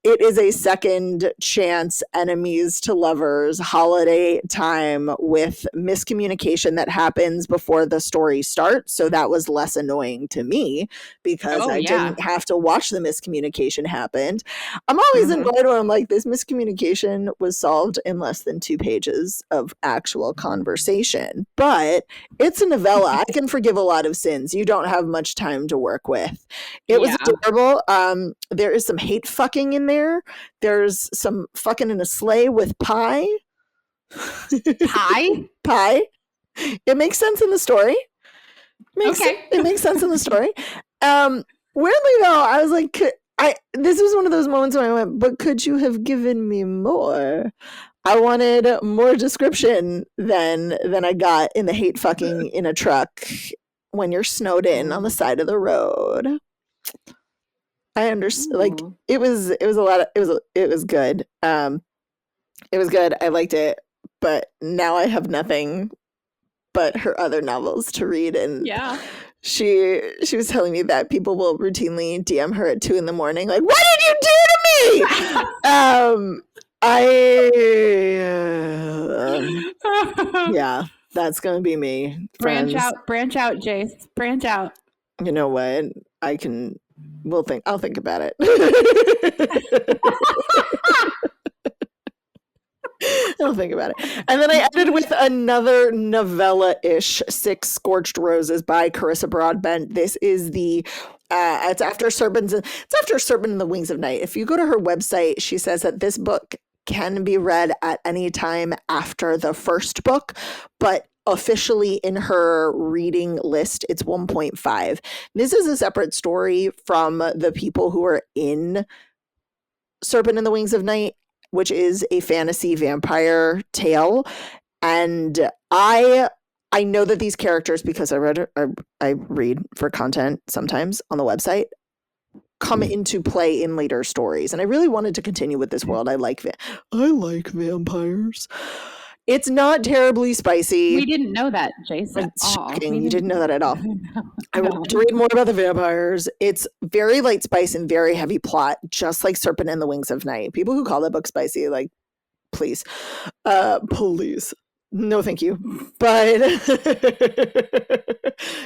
It is a second chance enemies to lovers holiday time with miscommunication that happens before the story starts. So that was less annoying to me because I didn't have to watch the miscommunication happen. I'm always annoyed when I'm like, this miscommunication was solved in less than 2 pages of actual conversation. But it's a novella. I can forgive a lot of sins. You don't have much time to work with. It was adorable. There is some hate fucking in there. There's some fucking in a sleigh with pie. Pie. It makes sense in the story. It makes sense in the story. Weirdly though, I was like, this was one of those moments where I went, but could you have given me more? I wanted more description than I got in the hate fucking in a truck when you're snowed in on the side of the road. I understand. Like it was a lot of, it was good. It was good. I liked it, but now I have nothing but her other novels to read. And she was telling me that people will routinely DM her at 2 a.m. like, what did you do to me? Yeah, that's gonna be me. Branch out, Jace. Branch out. You know what? I'll think about it. I'll think about it. And then I ended with another novella-ish, 6 Scorched Roses by Carissa Broadbent. This is it's after Serpent in the Wings of Night. If you go to her website, she says that this book can be read at any time after the first book, but officially in her reading list, it's 1.5. This is a separate story from the people who are in Serpent in the Wings of Night, which is a fantasy vampire tale. And I know that these characters, because I read for content sometimes on the website, come into play in later stories. And I really wanted to continue with this world. I like vampires. It's not terribly spicy. We didn't know that, Jason. It's shocking. You didn't know that at all. I want to read more about the vampires. It's very light spice and very heavy plot, just like Serpent and the Wings of Night. People who call that book spicy, like, please. Please. No, thank you. But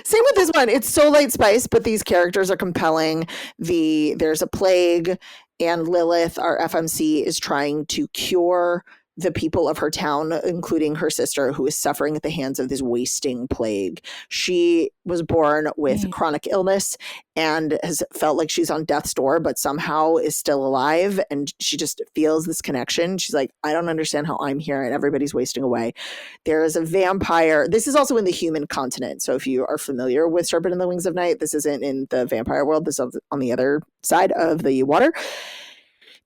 same with this one. It's so light spice, but these characters are compelling. There's a plague, and Lilith, our FMC, is trying to cure the people of her town, including her sister, who is suffering at the hands of this wasting plague. She was born with chronic illness and has felt like she's on death's door, but somehow is still alive. And she just feels this connection. She's like, I don't understand how I'm here and everybody's wasting away. There is a vampire. This is also in the human continent. So if you are familiar with Serpent in the Wings of Night, this isn't in the vampire world. This is on the other side of the water.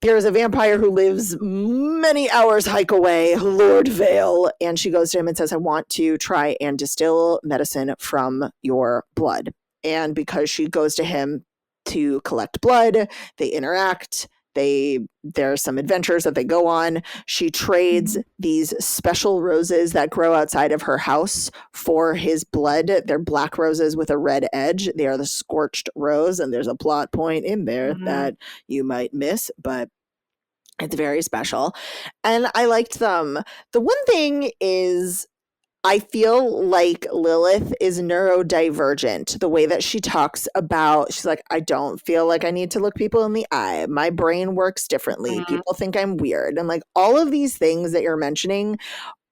There is a vampire who lives many hours hike away, Lord Vale, and she goes to him and says, I want to try and distill medicine from your blood. And because she goes to him to collect blood, they interact. There are some adventures that they go on. She trades these special roses that grow outside of her house for his blood. They're black roses with a red edge. They are the Scorched Rose, and there's a plot point in there that you might miss, but it's very special. And I liked them. The one thing is, I feel like Lilith is neurodivergent. The way that she talks about, she's like, I don't feel like I need to look people in the eye. My brain works differently. People think I'm weird. And like all of these things that you're mentioning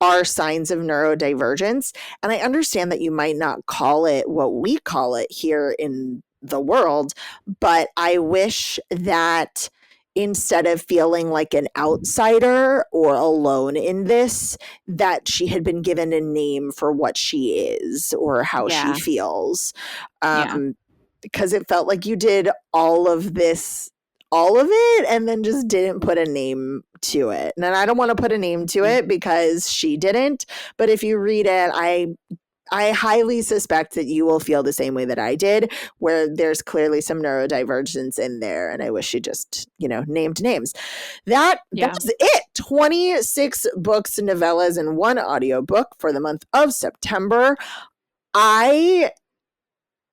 are signs of neurodivergence. And I understand that you might not call it what we call it here in the world, but I wish that instead of feeling like an outsider or alone in this, that she had been given a name for what she is or how she feels. Because it felt like you did all of it, and then just didn't put a name to it. And I don't want to put a name to it because she didn't. But if you read it, I highly suspect that you will feel the same way that I did, where there's clearly some neurodivergence in there. And I wish you just, named names. That's it. 26 books, novellas, and 1 audiobook for the month of September. I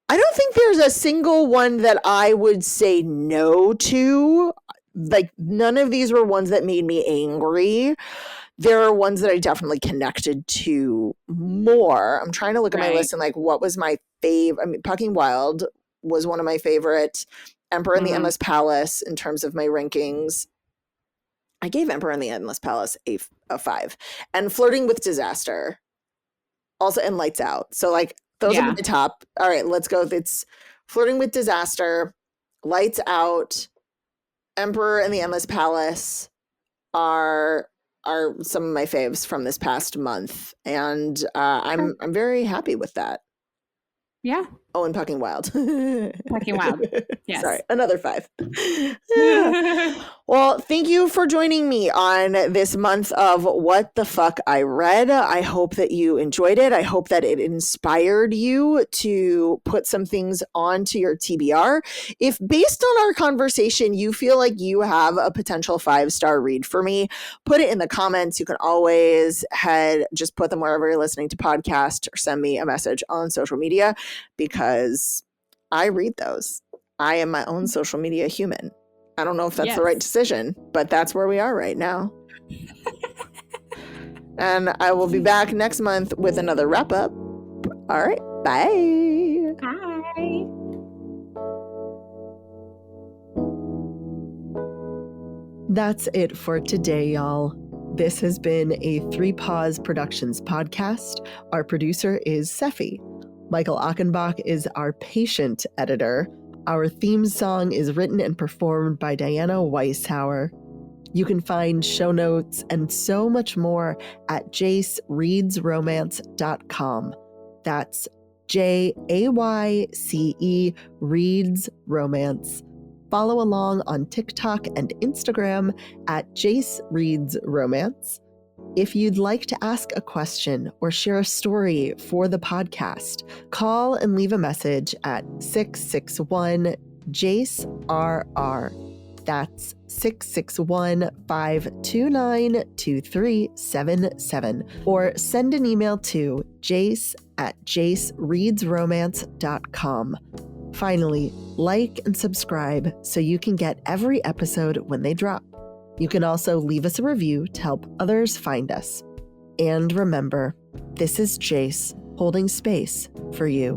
don't think there's a single one that I would say no to. Like, none of these were ones that made me angry. There are ones that I definitely connected to more. I'm trying to look at my list and like, what was my favorite? I mean, Pucking Wild was one of my favorite. Emperor and the Endless Palace, in terms of my rankings, I gave Emperor and the Endless Palace a 5. And Flirting with Disaster, also, and Lights Out. So like, those are the top. All right, let's go. It's Flirting with Disaster, Lights Out, Emperor and the Endless Palace are some of my faves from this past month, and I'm very happy with that. Yeah. Oh, and Pucking Wild. Pucking Wild. Yes. Sorry, another 5. Well, thank you for joining me on this month of What the Fuck I Read. I hope that you enjoyed it. I hope that it inspired you to put some things onto your TBR. If based on our conversation, you feel like you have a potential 5-star read for me, put it in the comments. You can always just put them wherever you're listening to podcasts, or send me a message on social media, because I read those. I am my own social media human. I don't know if that's the right decision, but that's where we are right now. And I will be back next month with another wrap up. All right. Bye. Bye. That's it for today, y'all. This has been a 3 Paws Productions podcast. Our producer is Seffi. Michael Achenbach is our patient editor. Our theme song is written and performed by Diana Weishauer. You can find show notes and so much more at jacereadsromance.com. That's JAYCE Reads Romance. Follow along on TikTok and Instagram at Jace Reads Romance. If you'd like to ask a question or share a story for the podcast, call and leave a message at 661-JACE-RR. That's 661-529-2377. Or send an email to jace@jacereadsromance.com. Finally, like and subscribe so you can get every episode when they drop. You can also leave us a review to help others find us. And remember, this is Jace holding space for you.